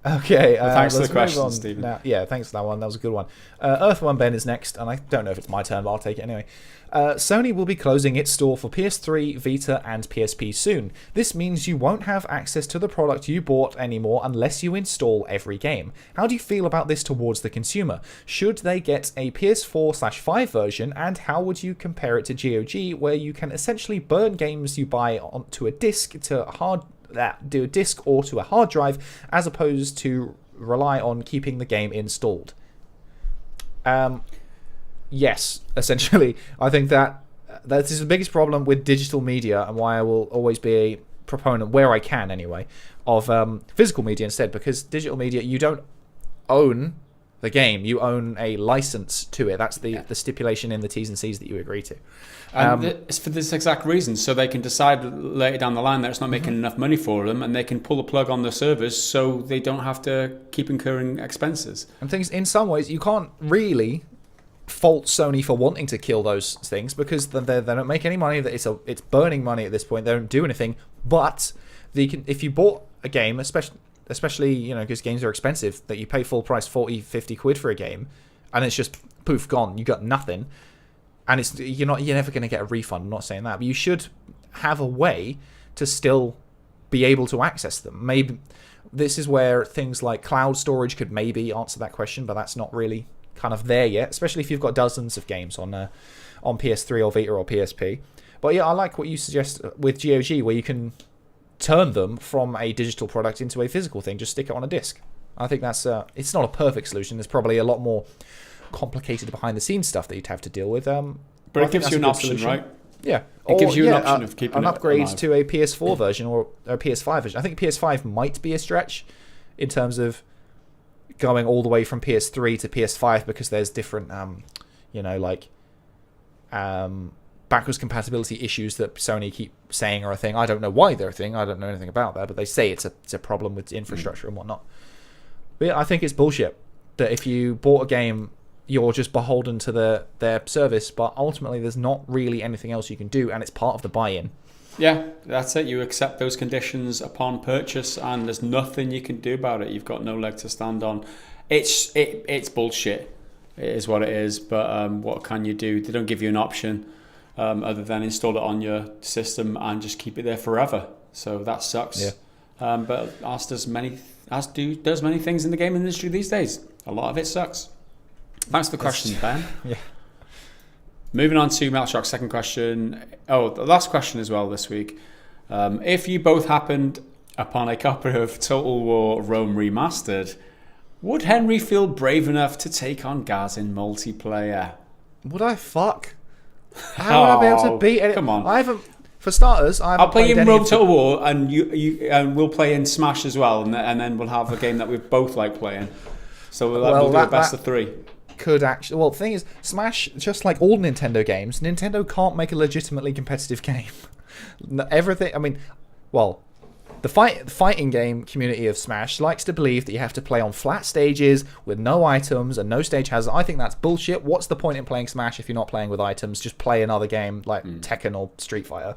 Okay, thanks for the question, Stephen. Thanks for that one. That was a good one. Earthworm Ben is next, and I don't know if it's my turn, but I'll take it anyway. Sony will be closing its store for PS3, Vita, and PSP soon. This means you won't have access to the product you bought anymore unless you install every game. How do you feel about this towards the consumer? Should they get a PS4/5 version, and how would you compare it to GOG, where you can essentially burn games you buy onto a disc do a disc or to a hard drive, as opposed to rely on keeping the game installed? yes, essentially. I think that is the biggest problem with digital media, and why I will always be a proponent, where I can anyway, of physical media instead, because digital media, you don't own the game, you own a license to it. That's the stipulation in the T's and C's that you agree to. And it's for this exact reason, so they can decide later down the line that it's not making enough money for them, and they can pull the plug on the service so they don't have to keep incurring expenses. And things, in some ways, you can't really fault Sony for wanting to kill those things, because they don't make any money. That it's burning money at this point. They don't do anything. But if you bought a game, especially because games are expensive, that you pay full price 40-50 quid for a game, and it's just poof gone, you got nothing, and you're never going to get a refund. I'm not saying that, but you should have a way to still be able to access them. Maybe this is where things like cloud storage could maybe answer that question, but that's not really kind of there yet, especially if you've got dozens of games on PS3 or Vita or PSP. But yeah, I like what you suggest with GOG, where you can turn them from a digital product into a physical thing. Just stick it on a disc. I think that's it's not a perfect solution. There's probably a lot more complicated behind the scenes stuff that you'd have to deal with. But it gives you an option, solution. Right? Yeah, it gives you an option of keeping an upgrade alive. to a PS4 version or a PS5 version. I think PS5 might be a stretch in terms of going all the way from PS3 to PS5, because there's different, backwards compatibility issues that Sony keep saying are a thing. I don't know why they're a thing. I don't know anything about that, but they say it's a problem with infrastructure and whatnot. But yeah, I think it's bullshit that if you bought a game, you're just beholden to their service, but ultimately there's not really anything else you can do, and it's part of the buy-in. Yeah, that's it. You accept those conditions upon purchase, and there's nothing you can do about it. You've got no leg to stand on. It's bullshit. It is what it is. But what can you do? They don't give you an option other than install it on your system and just keep it there forever. So that sucks. Yeah. But as does many things in the game industry these days. A lot of it sucks. Thanks for the question, Ben. Yeah. Moving on to Metal Shock's second question. Oh, the last question as well this week. If you both happened upon a copy of Total War Rome Remastered, would Henry feel brave enough to take on Gaz in multiplayer? Would I fuck? How would I be able to beat it? Come on. I haven't. For starters, I'll play in Rome Total War, and you we'll play in Smash as well, and then we'll have a game that we both like playing. So we'll do a best of three. Could actually, well, the thing is, Smash, just like all Nintendo games, Nintendo can't make a legitimately competitive game. Everything, I mean, well, the fighting game community of Smash likes to believe that you have to play on flat stages with no items and no stage hazard. I think that's bullshit. What's the point in playing Smash if you're not playing with items? Just play another game like Tekken or Street Fighter.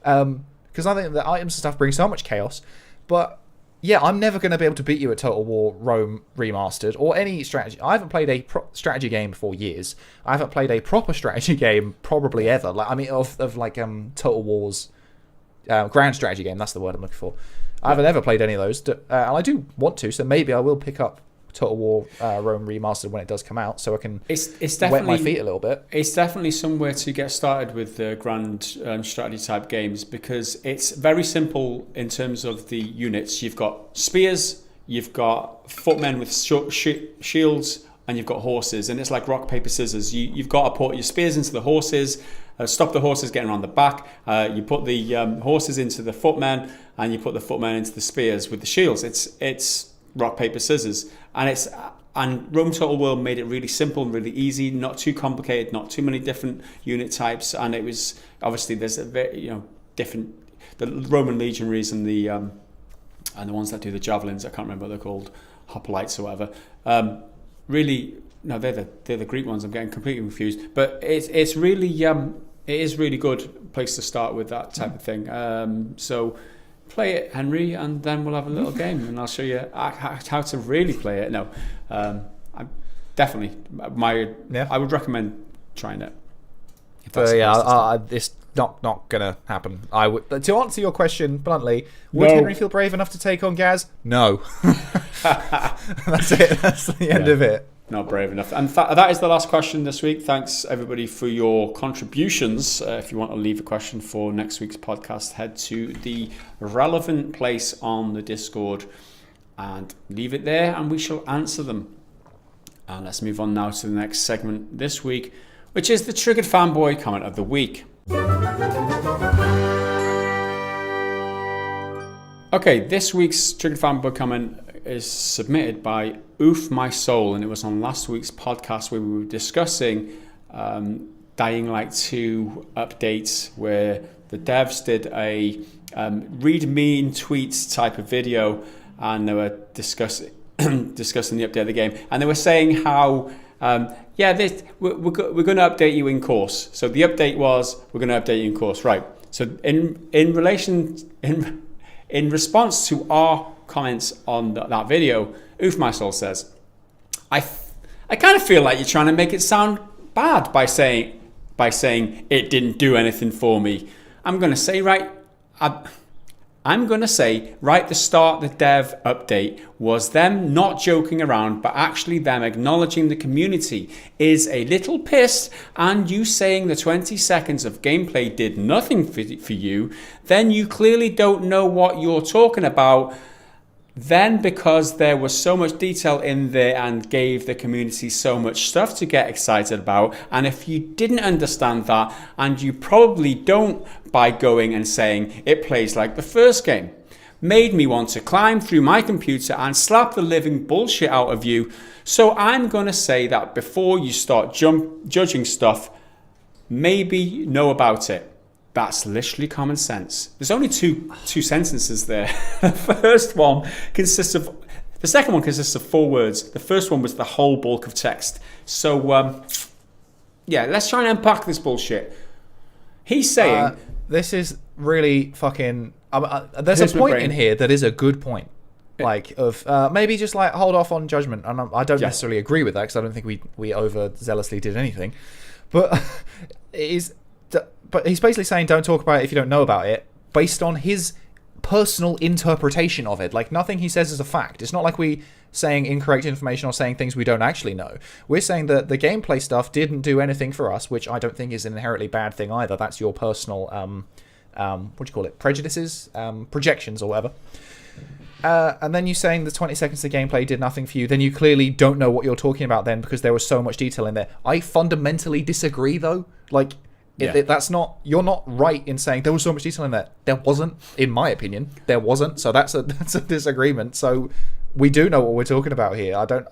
Because I think the items and stuff bring so much chaos. But yeah, I'm never going to be able to beat you at Total War Rome Remastered or any strategy. I haven't played a strategy game for years. I haven't played a proper strategy game probably ever. Like, I mean, of Total War's grand strategy game. That's the word I'm looking for. I haven't ever played any of those, and I do want to. So maybe I will pick up Total War Rome Remastered when it does come out, so I can wet my feet a little bit. It's definitely somewhere to get started with the grand strategy type games, because it's very simple in terms of the units. You've got spears, you've got footmen with shields, and you've got horses, and it's like rock, paper, scissors. You've got to put your spears into the horses, stop the horses getting around the back. You put the horses into the footmen, and you put the footmen into the spears with the shields. It's rock, paper, scissors, and Rome Total War made it really simple and really easy, not too complicated, not too many different unit types, and it was obviously there's a very different, the Roman legionaries and the ones that do the javelins. I can't remember what they're called, hoplites or whatever. Really, no, they're the Greek ones. I'm getting completely confused, but it's really it is really good place to start with that type of thing. So play it, Henry, and then we'll have a little game, and I'll show you how to really play it. No, I definitely I would recommend trying it. But yeah, it's not gonna happen. I would, to answer your question bluntly, would Henry feel brave enough to take on Gaz? No. That's it. That's the end of it. Not brave enough. And that is the last question this week. Thanks everybody for your contributions. If you want to leave a question for next week's podcast, head to the relevant place on the Discord and leave it there, and we shall answer them. And let's move on now to the next segment this week, which is the Triggered Fanboy comment of the week. Okay, this week's Triggered Fanboy comment is submitted by Oof My Soul, and it was on last week's podcast where we were discussing Dying Light 2 updates, where the devs did a read mean tweets type of video, and they were discussing the update of the game, and they were saying how we're going to update you in course. So the update was, we're going to update you in course, right? So in response to our comments on that video, Oof My Soul says, I kind of feel like you're trying to make it sound bad by saying it didn't do anything for me. I'm going to say right at the start, the dev update was them not joking around, but actually them acknowledging the community is a little pissed, and you saying the 20 seconds of gameplay did nothing for you, then you clearly don't know what you're talking about. Then, because there was so much detail in there and gave the community so much stuff to get excited about, and if you didn't understand that, and you probably don't by going and saying it plays like the first game, made me want to climb through my computer and slap the living bullshit out of you. So I'm going to say that before you start judging stuff, maybe know about it. That's literally common sense. There's only two sentences there. The second one consists of 4 words. The first one was the whole bulk of text. So, let's try and unpack this bullshit. He's saying... this is really fucking... there's a point in here that is a good point. Like, of maybe just like hold off on judgment. And I don't necessarily agree with that, because I don't think we overzealously did anything. But it is... But he's basically saying don't talk about it if you don't know about it, based on his personal interpretation of it. Like, nothing he says is a fact. It's not like we saying incorrect information or saying things we don't actually know. We're saying that the gameplay stuff didn't do anything for us, which I don't think is an inherently bad thing either. That's your personal prejudices, projections or whatever. And then you saying the 20 seconds of gameplay did nothing for you, then you clearly don't know what you're talking about then, because there was so much detail in there. I fundamentally disagree though. Like, that's not, you're not right in saying there was so much detail in there. There wasn't, in my opinion. There wasn't. So that's a disagreement. So we do know what we're talking about here. I don't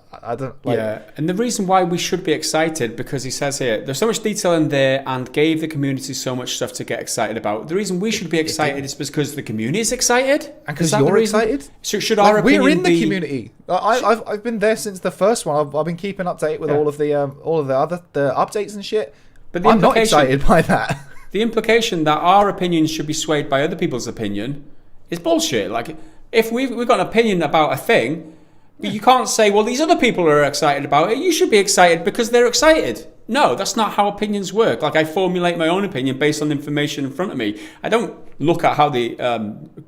like... Yeah, and the reason why we should be excited, because he says here, there's so much detail in there and gave the community so much stuff to get excited about. The reason we should be excited is because the community is excited. And because you're excited? So should our opinion we're in the community. I've been there since the first one. I've been keeping update with all of the other updates and shit. But I'm not excited by that. The implication that our opinion should be swayed by other people's opinion is bullshit. Like, if we've got an opinion about a thing, you can't say, well, these other people are excited about it. You should be excited because they're excited. No, that's not how opinions work. Like, I formulate my own opinion based on information in front of me. I don't look at how the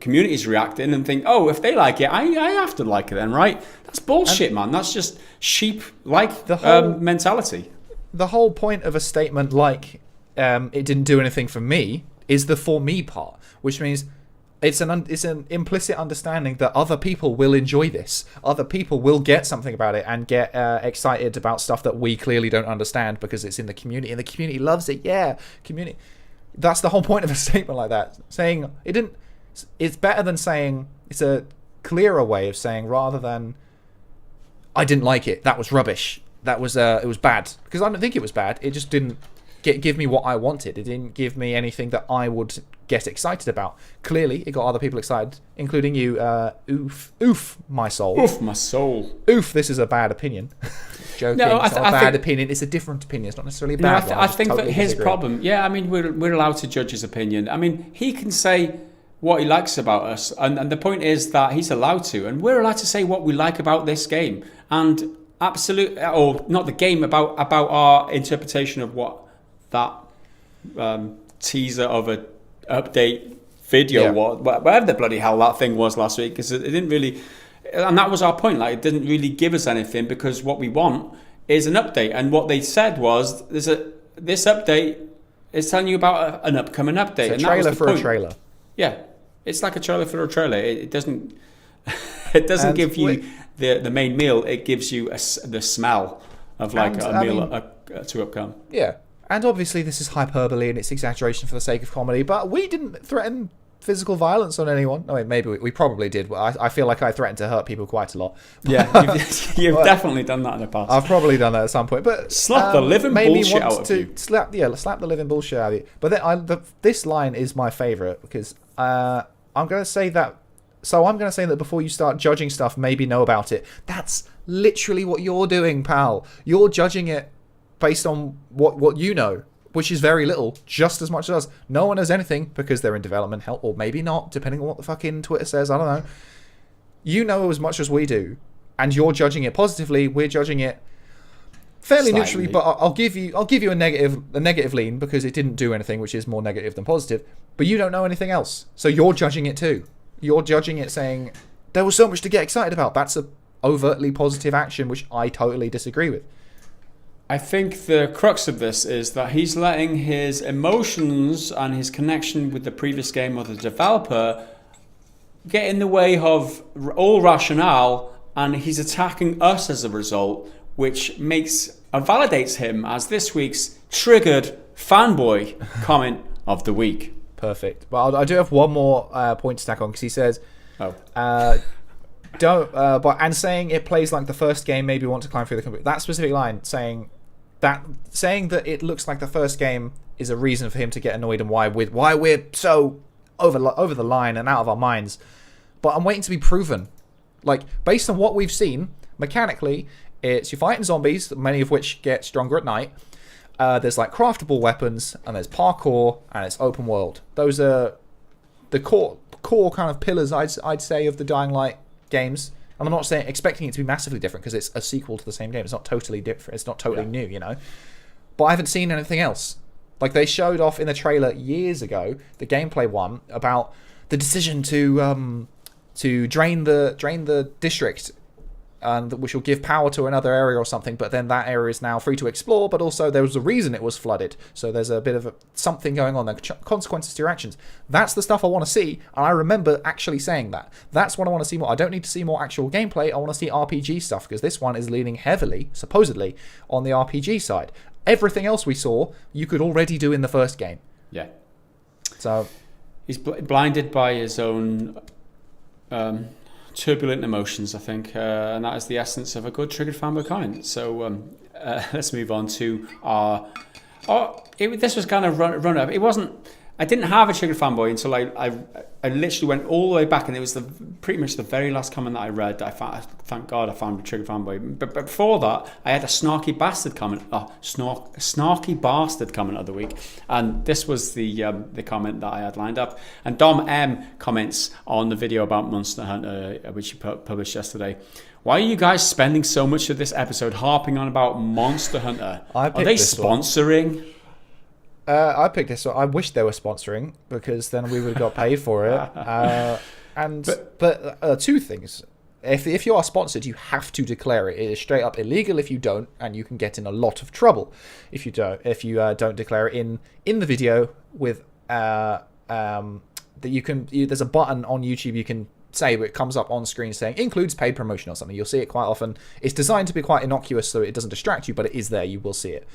community's reacting and think, oh, if they like it, I have to like it then, right? That's bullshit, man. That's just sheep-like mentality. The whole point of a statement like it didn't do anything for me is the for me part, which means it's an implicit understanding that other people will enjoy this. Other people will get something about it and get excited about stuff that we clearly don't understand because it's in the community and the community loves it. Yeah, community. That's the whole point of a statement like that. Saying it didn't. It's better than saying, it's a clearer way of saying, rather than I didn't like it. That was rubbish. That was it was bad, because I don't think it was bad. It just didn't give me what I wanted. It didn't give me anything that I would get excited about. Clearly, it got other people excited, including you. Oof, my soul. Oof, my soul. Oof, this is a bad opinion. Joking. No, it's not a bad opinion. It's a different opinion. It's not necessarily a bad one. I think that his problem. Yeah, I mean, we're allowed to judge his opinion. I mean, he can say what he likes about us, and the point is that he's allowed to, and we're allowed to say what we like about this game, and. Absolutely, or not the game, about our interpretation of what that teaser of a update video was, whatever the bloody hell that thing was last week, because it didn't really, and that was our point. Like, it didn't really give us anything, because what we want is an update, and what they said was this update is telling you about an upcoming update. It's a trailer for a trailer. Yeah, it's like a trailer for a trailer. It doesn't give you the main meal. It gives you the smell of like a meal to upcome. Yeah, And obviously this is hyperbole and it's exaggeration for the sake of comedy, but we didn't threaten physical violence on anyone. I mean, maybe we probably did. I feel like I threatened to hurt people quite a lot. Yeah, you've definitely done that in the past. I've probably done that at some point. But slap the living bullshit out of you. Slap the living bullshit out of you. But then this line is my favourite because I'm going to say that. So I'm going to say that before you start judging stuff, maybe know about it. That's literally what you're doing, pal. You're judging it based on what you know, which is very little, just as much as us. No one knows anything because they're in development hell, or maybe not, depending on what the fucking Twitter says. I don't know. You know as much as we do, and you're judging it positively. We're judging it fairly neutrally, but I'll give you a negative lean because it didn't do anything, which is more negative than positive. But you don't know anything else, so you're judging it too. You're judging it saying there was so much to get excited about. That's a overtly positive action, which I totally disagree with. I think the crux of this is that he's letting his emotions and his connection with the previous game or the developer get in the way of all rationale, and he's attacking us as a result, which makes and validates him as this week's triggered fanboy comment of the week. Perfect. Well, I do have one more point to tack on because he says, and saying it plays like the first game made me want to climb through the computer. That specific line saying that it looks like the first game is a reason for him to get annoyed and why we're so over the line and out of our minds. But I'm waiting to be proven. Like, based on what we've seen, mechanically, it's you're fighting zombies, many of which get stronger at night. There's like craftable weapons, and there's parkour, and it's open world. Those are the core kind of pillars, I'd say, of the Dying Light games. And I'm not saying expecting it to be massively different because it's a sequel to the same game. It's not totally different. It's not totally new, you know. But I haven't seen anything else. Like, they showed off in the trailer years ago, the gameplay one, about the decision to drain the district, and which will give power to another area or something, but then that area is now free to explore, but also there was a reason it was flooded, so there's a bit of something going on there, consequences to your actions. That's the stuff I want to see, and I remember actually saying that. That's what I want to see more. I don't need to see more actual gameplay, I want to see RPG stuff, because this one is leaning heavily, supposedly, on the RPG side. Everything else we saw, you could already do in the first game. Yeah. So he's blinded by his own turbulent emotions, I think, and that is the essence of a good triggered fanboy comment. So let's move on to our. This was kind of run up. It wasn't. I didn't have a triggered fanboy until I literally went all the way back, and it was pretty much the very last comment that I read. That I found, thank God I found a triggered fanboy. But before that, I had a snarky bastard comment. Snarky bastard comment of the week, and this was the comment that I had lined up. And Dom M comments on the video about Monster Hunter, which he published yesterday. Why are you guys spending so much of this episode harping on about Monster Hunter? Are they sponsoring? I picked this one. I wish they were sponsoring because then we would have got paid for it. But two things. If you are sponsored, you have to declare it. It is straight up illegal if you don't, and you can get in a lot of trouble if you don't. If you don't declare it in the video with that you can. There's a button on YouTube you can say, but it comes up on screen saying includes paid promotion or something. You'll see it quite often. It's designed to be quite innocuous so it doesn't distract you, but it is there. You will see it.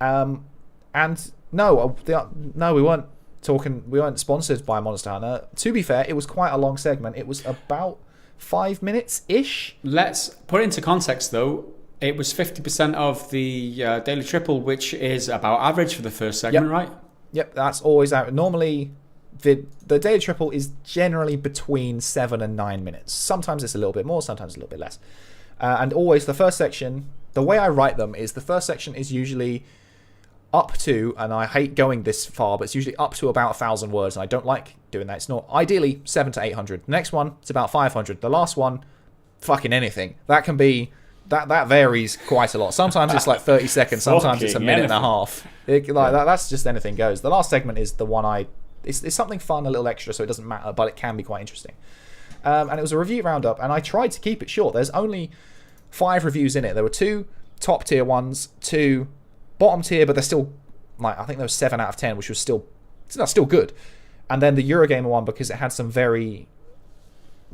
And no, we weren't talking. We weren't sponsored by Monster Hunter. To be fair, it was quite a long segment. It was about 5 minutes ish. Let's put it into context, though. It was 50% of the Daily Triple, which is about average for the first segment, right? Yep, that's always out. Normally, the Daily Triple is generally between 7 and 9 minutes. Sometimes it's a little bit more, sometimes a little bit less. And always the first section. The way I write them is the first section is usually up to, and I hate going this far, but it's usually up to about 1,000 words, and I don't like doing that. It's not ideally 700 to 800. The next one, it's about 500. The last one, fucking anything. That can be that varies quite a lot. Sometimes it's like 30 seconds. Sometimes it's a minute and a half. That's just anything goes. The last segment is the one it's something fun, a little extra, so it doesn't matter, but it can be quite interesting. And it was a review roundup, and I tried to keep it short. There's only 5 reviews in it. There were 2 top tier ones, 2 bottom tier, but they're still, like, I think there was 7 out of 10, which was still good. And then the Eurogamer one, because it had some very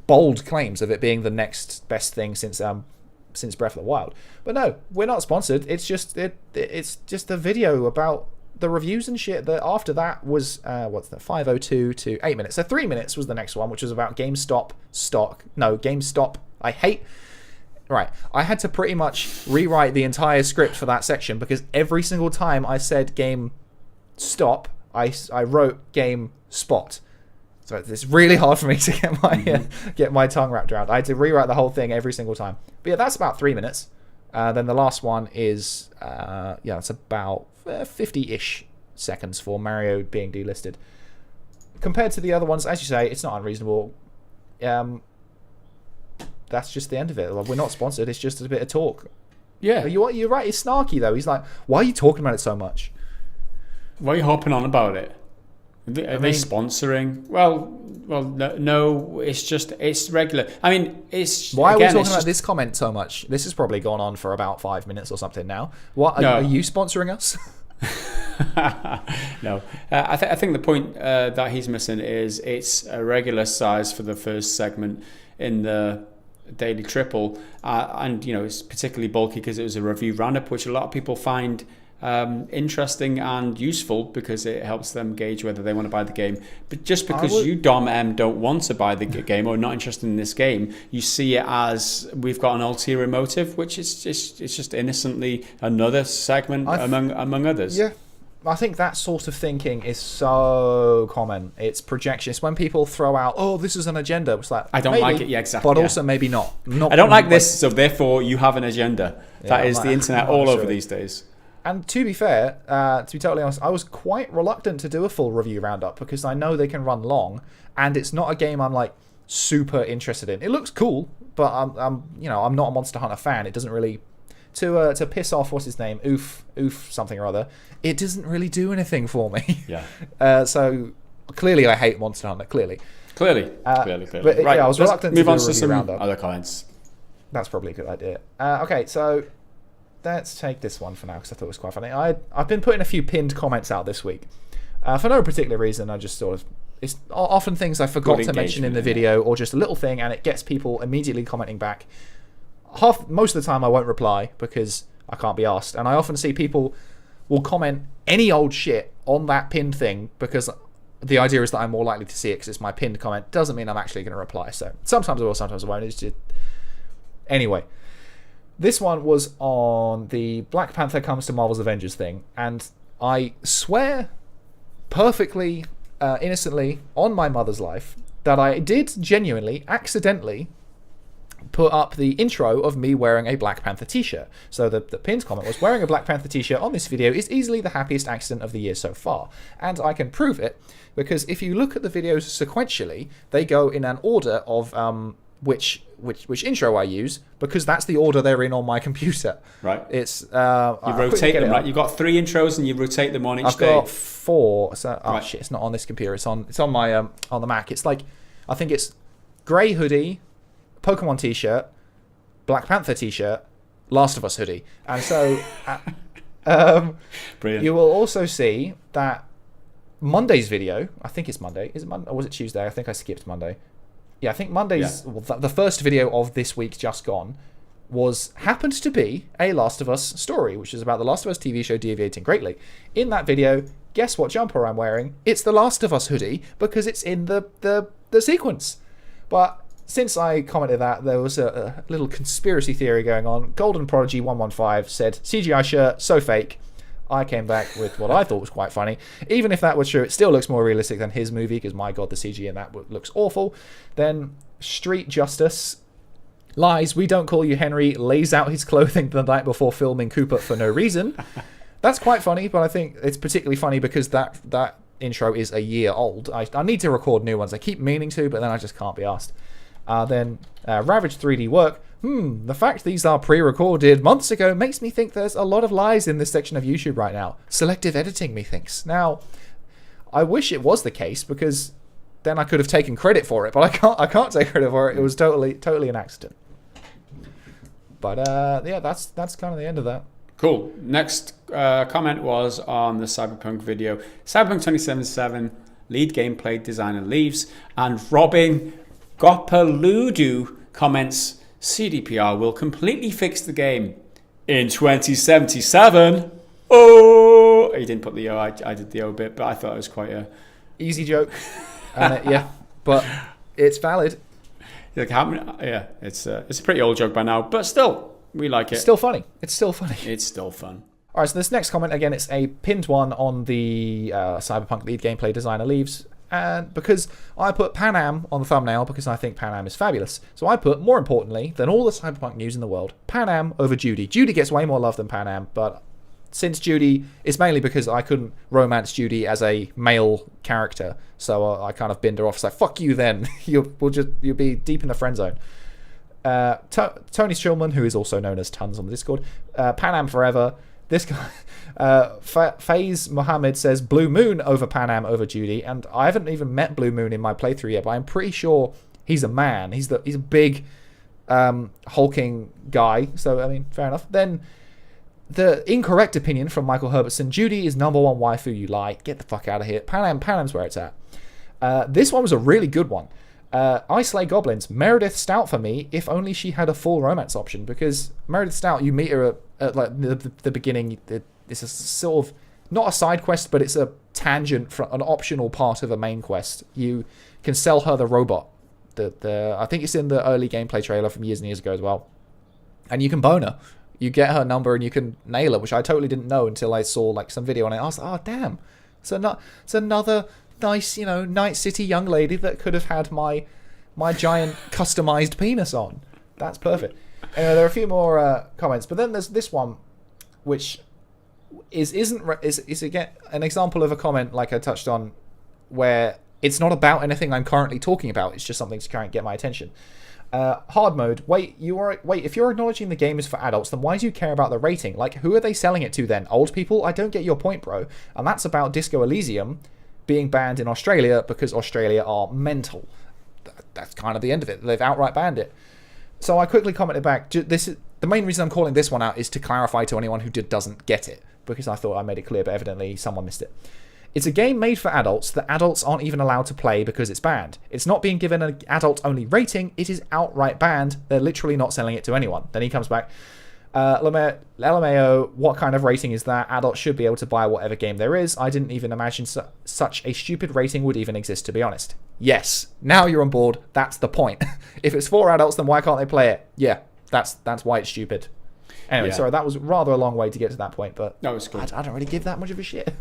bold claims of it being the next best thing since since Breath of the Wild. But no, we're not sponsored. It's just a video about the reviews and shit. That after that was 5:02 to 8 minutes. So 3 minutes was the next one, which was about GameStop. I hate. Right, I had to pretty much rewrite the entire script for that section because every single time I said game stop, I wrote game spot. So it's really hard for me to get my tongue wrapped around. I had to rewrite the whole thing every single time. But yeah, that's about 3 minutes. Then the last one is it's about 50-ish seconds for Mario being delisted. Compared to the other ones, as you say, it's not unreasonable. That's just the end of it. We're not sponsored. It's just a bit of talk. Yeah. You're right. It's snarky, though. He's like, why are you talking about it so much? Why are you hopping on about it? Are they sponsoring? Well, no. It's regular. I mean, it's... Why are we talking about this comment so much? This has probably gone on for about 5 minutes or something now. Are you sponsoring us? No. I think the point that he's missing is it's a regular size for the first segment in the Daily Triple, and it's particularly bulky because it was a review roundup, which a lot of people find interesting and useful because it helps them gauge whether they want to buy the game. But just because you, Dom M, don't want to buy the game or not interested in this game, you see it as we've got an ulterior motive, which is just innocently another segment among others. Yeah. I think that sort of thinking is so common. It's projection. It's when people throw out, "Oh, this is an agenda." It's like, I don't maybe, like it. Yeah, exactly. But also maybe not. I don't like this, so therefore you have an agenda. That is the internet all over these days. And to be fair, to be totally honest, I was quite reluctant to do a full review roundup because I know they can run long, and it's not a game I'm like super interested in. It looks cool, but I'm not a Monster Hunter fan. It doesn't really to piss off what's his name, oof something or other. It doesn't really do anything for me. Yeah. So clearly, I hate Monster Hunter. Clearly. But right, yeah, I was reluctant to do a review roundup. Other comments. That's probably a good idea. Okay, so let's take this one for now because I thought it was quite funny. I've been putting a few pinned comments out this week for no particular reason. I just sort of, it's often things I forgot to mention in the video or just a little thing, and it gets people immediately commenting back. Most of the time I won't reply because I can't be asked, and I often see people will comment any old shit on that pinned thing because the idea is that I'm more likely to see it because it's my pinned comment. Doesn't mean I'm actually going to reply. So sometimes I will, sometimes I won't. It's just... Anyway, this one was on the Black Panther comes to Marvel's Avengers thing, and I swear perfectly innocently on my mother's life that I did genuinely, accidentally put up the intro of me wearing a Black Panther t-shirt. So the pinned comment was, wearing a Black Panther t-shirt on this video is easily the happiest accident of the year so far. And I can prove it because if you look at the videos sequentially, they go in an order of which intro I use, because that's the order they're in on my computer. Right. It's you rotate them, right? You've got 3 intros and you rotate them on each day. I've got 4. So right. Shit, it's not on this computer. It's on my on the Mac. It's like, I think it's grey hoodie, Pokemon t-shirt, Black Panther t-shirt, Last of Us hoodie. And so Brilliant. You will also see that Monday's video, I think it's Monday. Is it Monday or was it Tuesday? I think I skipped Monday. Yeah, I think Monday's, the first video of this week just gone, happened to be a Last of Us story, which is about the Last of Us TV show deviating greatly. In that video, guess what jumper I'm wearing? It's the Last of Us hoodie, because it's in the sequence. But since I commented that, there was a little conspiracy theory going on. Golden Prodigy 115 said, CGI shirt, so fake. I came back with what I thought was quite funny. Even if that was true, it still looks more realistic than his movie, because my god, the CG in that looks awful. Then Street Justice lies, we don't call you Henry, lays out his clothing the night before filming Cooper for no reason. That's quite funny, but I think it's particularly funny because that intro is a year old. I need to record new ones. I keep meaning to, but then I just can't be asked. Then Ravage 3D Work. The fact these are pre-recorded months ago makes me think there's a lot of lies in this section of YouTube right now. Selective editing, methinks. Now, I wish it was the case, because then I could have taken credit for it, but I can't take credit for it. It was totally an accident. But yeah, that's kind of the end of that. Cool. Next comment was on the Cyberpunk video. Cyberpunk 2077 lead gameplay designer leaves, and Robin Gopaludu comments, CDPR will completely fix the game in 2077. Oh, he didn't put the O. I did the O bit, but I thought it was quite a easy joke. And but it's valid. Like how many? Yeah, it's a pretty old joke by now, but still, we like it. It's still funny. It's still funny. It's still fun. All right, so this next comment, again, it's a pinned one on the Cyberpunk lead gameplay designer leaves. And because I put Pan Am on the thumbnail because I think Pan Am is fabulous. So I put, more importantly than all the Cyberpunk news in the world, Pan Am over Judy. Judy gets way more love than Pan Am, but since Judy, it's mainly because I couldn't romance Judy as a male character. So I kind of binned her off. It's like, fuck you then. You'll be deep in the friend zone. Tony Schulman, who is also known as Tons on the Discord, Pan Am forever. This guy, Faze Mohammed says Blue Moon over Pan Am over Judy, and I haven't even met Blue Moon in my playthrough yet, but I'm pretty sure he's a man. He's a big, hulking guy. So I mean, fair enough. Then the incorrect opinion from Michael Herbertson: Judy is number one waifu. You lie. Get the fuck out of here. Pan Am's where it's at. This one was a really good one. I Slay Goblins. Meredith Stout for me, if only she had a full romance option, because Meredith Stout, you meet her at like the beginning. It's a sort of, not a side quest, but it's a tangent from an optional part of a main quest. You can sell her the robot. I think it's in the early gameplay trailer from years and years ago as well. And you can bone her. You get her number and you can nail her, which I totally didn't know until I saw like some video on it. I was like, oh damn, it's another nice, Night City young lady that could have had my giant customized penis on. That's perfect. Anyway, there are a few more comments, but then there's this one, which is again an example of a comment like I touched on, where it's not about anything I'm currently talking about. It's just something to kind of get my attention. Hard mode. Wait, if you're acknowledging the game is for adults, then why do you care about the rating? Like, who are they selling it to then? Old people? I don't get your point, bro. And that's about Disco Elysium being banned in Australia because Australia are mental. That's kind of the end of it. They've outright banned it. So I quickly commented back. The main reason I'm calling this one out is to clarify to anyone who doesn't get it, because I thought I made it clear, but evidently someone missed it. It's a game made for adults that adults aren't even allowed to play because it's banned. It's not being given an adult-only rating. It is outright banned. They're literally not selling it to anyone. Then he comes back. LMAO, what kind of rating is that? Adults should be able to buy whatever game there is. I didn't even imagine such a stupid rating would even exist, to be honest. Yes, now you're on board. That's the point. If it's for adults, then why can't they play it? Yeah, that's why it's stupid. Anyway, sorry, that was rather a long way to get to that point, but that was cool. I don't really give that much of a shit.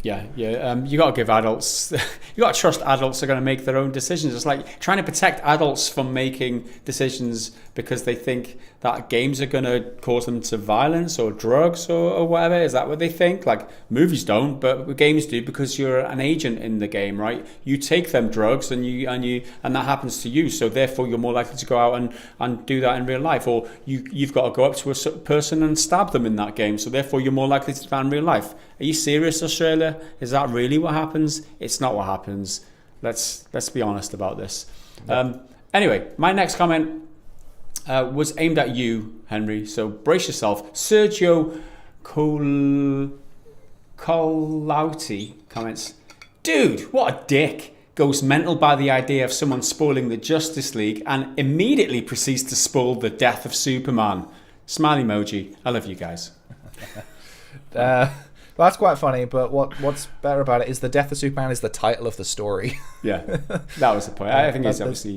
Yeah. You got to give adults, you got to trust adults are going to make their own decisions. It's like trying to protect adults from making decisions because they think that games are going to cause them to violence or drugs or whatever. Is that what they think? Like, movies don't, but games do, because you're an agent in the game, right? You take them drugs and that happens to you. So therefore you're more likely to go out and do that in real life, or you've got to go up to a person and stab them in that game. So therefore you're more likely to do that in real life. Are you serious, Australia? Is that really what happens? It's not what happens. Let's be honest about this. Anyway, my next comment was aimed at you, Henry. So brace yourself. Sergio Colauti comments, dude, what a dick. Goes mental by the idea of someone spoiling the Justice League and immediately proceeds to spoil the death of Superman. Smiley emoji. I love you guys. Well, that's quite funny, but what's better about it is the death of Superman is the title of the story. Yeah, that was the point. I think it's obviously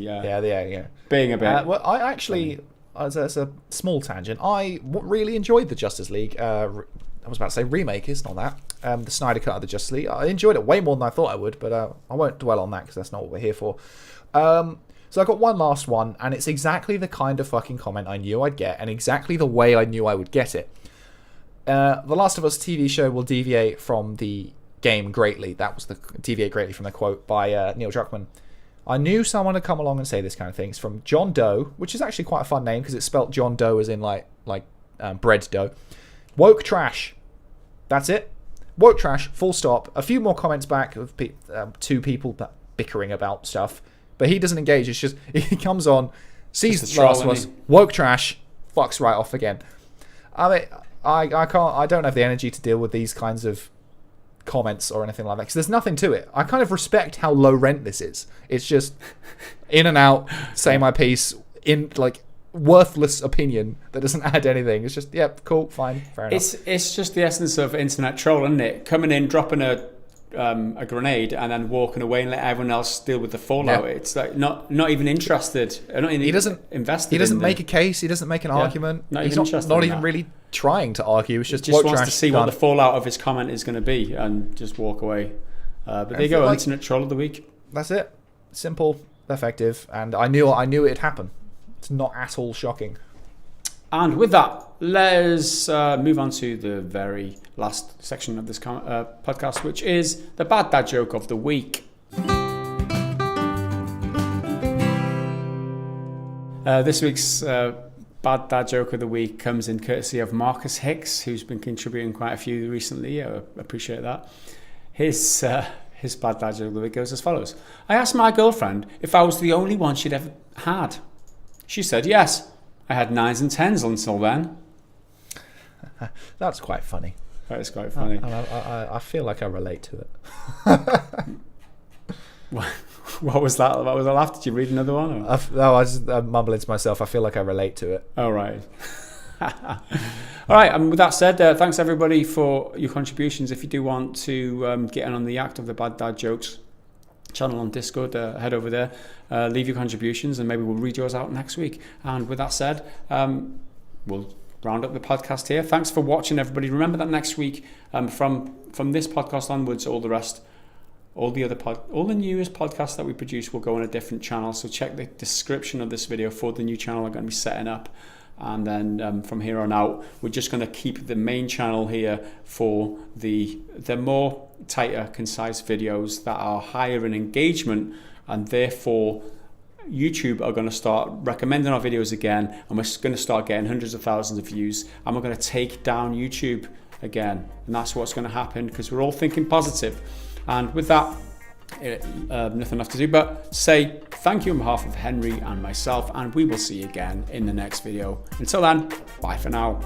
being a bit. Well, I actually, as a small tangent, I really enjoyed the Justice League. I was about to say remake, it's not that. The Snyder cut of the Justice League. I enjoyed it way more than I thought I would, but I won't dwell on that because that's not what we're here for. So I got one last one, and it's exactly the kind of fucking comment I knew I'd get, and exactly the way I knew I would get it. The Last of Us TV show will deviate from the game greatly. That was deviate greatly from the quote by Neil Druckmann. I knew someone would come along and say this kind of thing. It's from John Doe, which is actually quite a fun name because it's spelt John Doe as in like bread dough. Woke trash. That's it. Woke trash. Full stop. A few more comments back of two people bickering about stuff, but he doesn't engage. It's just he comes on, sees The Last of Us, woke trash, fucks right off again. I mean, I don't have the energy to deal with these kinds of comments or anything like that because there's nothing to it. I kind of respect how low rent this is. It's just in and out, say my piece, in like worthless opinion that doesn't add anything. It's just, yep, cool, fine, fair enough. It's just the essence of internet troll, isn't it? Coming in, dropping a grenade, and then walking away and let everyone else deal with the fallout. Yeah. It's like not even interested. He doesn't invest. He doesn't make a case. He doesn't make an argument. He's not even really trying to argue. It's just wants to see what the fallout of his comment is going to be and just walk away. But there you go, internet troll of the week. That's it. Simple, effective, and I knew it'd happen. It's not at all shocking. And with that, let's move on to the very last section of this podcast, which is the bad dad joke of the week. This week's bad dad joke of the week comes in courtesy of Marcus Hicks, who's been contributing quite a few recently. I appreciate that. His bad dad joke of the week goes as follows. I asked my girlfriend if I was the only one she'd ever had. She said yes. I had 9s and 10s until then. That's quite funny. That is quite funny. I feel like I relate to it. What was that? What was the laugh? Did you read another one? I just mumbling to myself. I feel like I relate to it. Oh, right. All right, and with that said, thanks everybody for your contributions. If you do want to get in on the act of the Bad Dad Jokes channel on Discord, head over there, leave your contributions, and maybe we'll read yours out next week. And with that said, we'll round up the podcast here. Thanks for watching, everybody. Remember that next week, from this podcast onwards, all the newest podcasts that we produce will go on a different channel. So check the description of this video for the new channel I'm going to be setting up. And then from here on out, we're just going to keep the main channel here for the more tighter, concise videos that are higher in engagement, and therefore YouTube are going to start recommending our videos again, and we're going to start getting hundreds of thousands of views, and we're going to take down YouTube again. And that's what's going to happen, because we're all thinking positive. And with that, nothing left to do but say thank you on behalf of Henry and myself, and we will see you again in the next video. Until then, bye for now.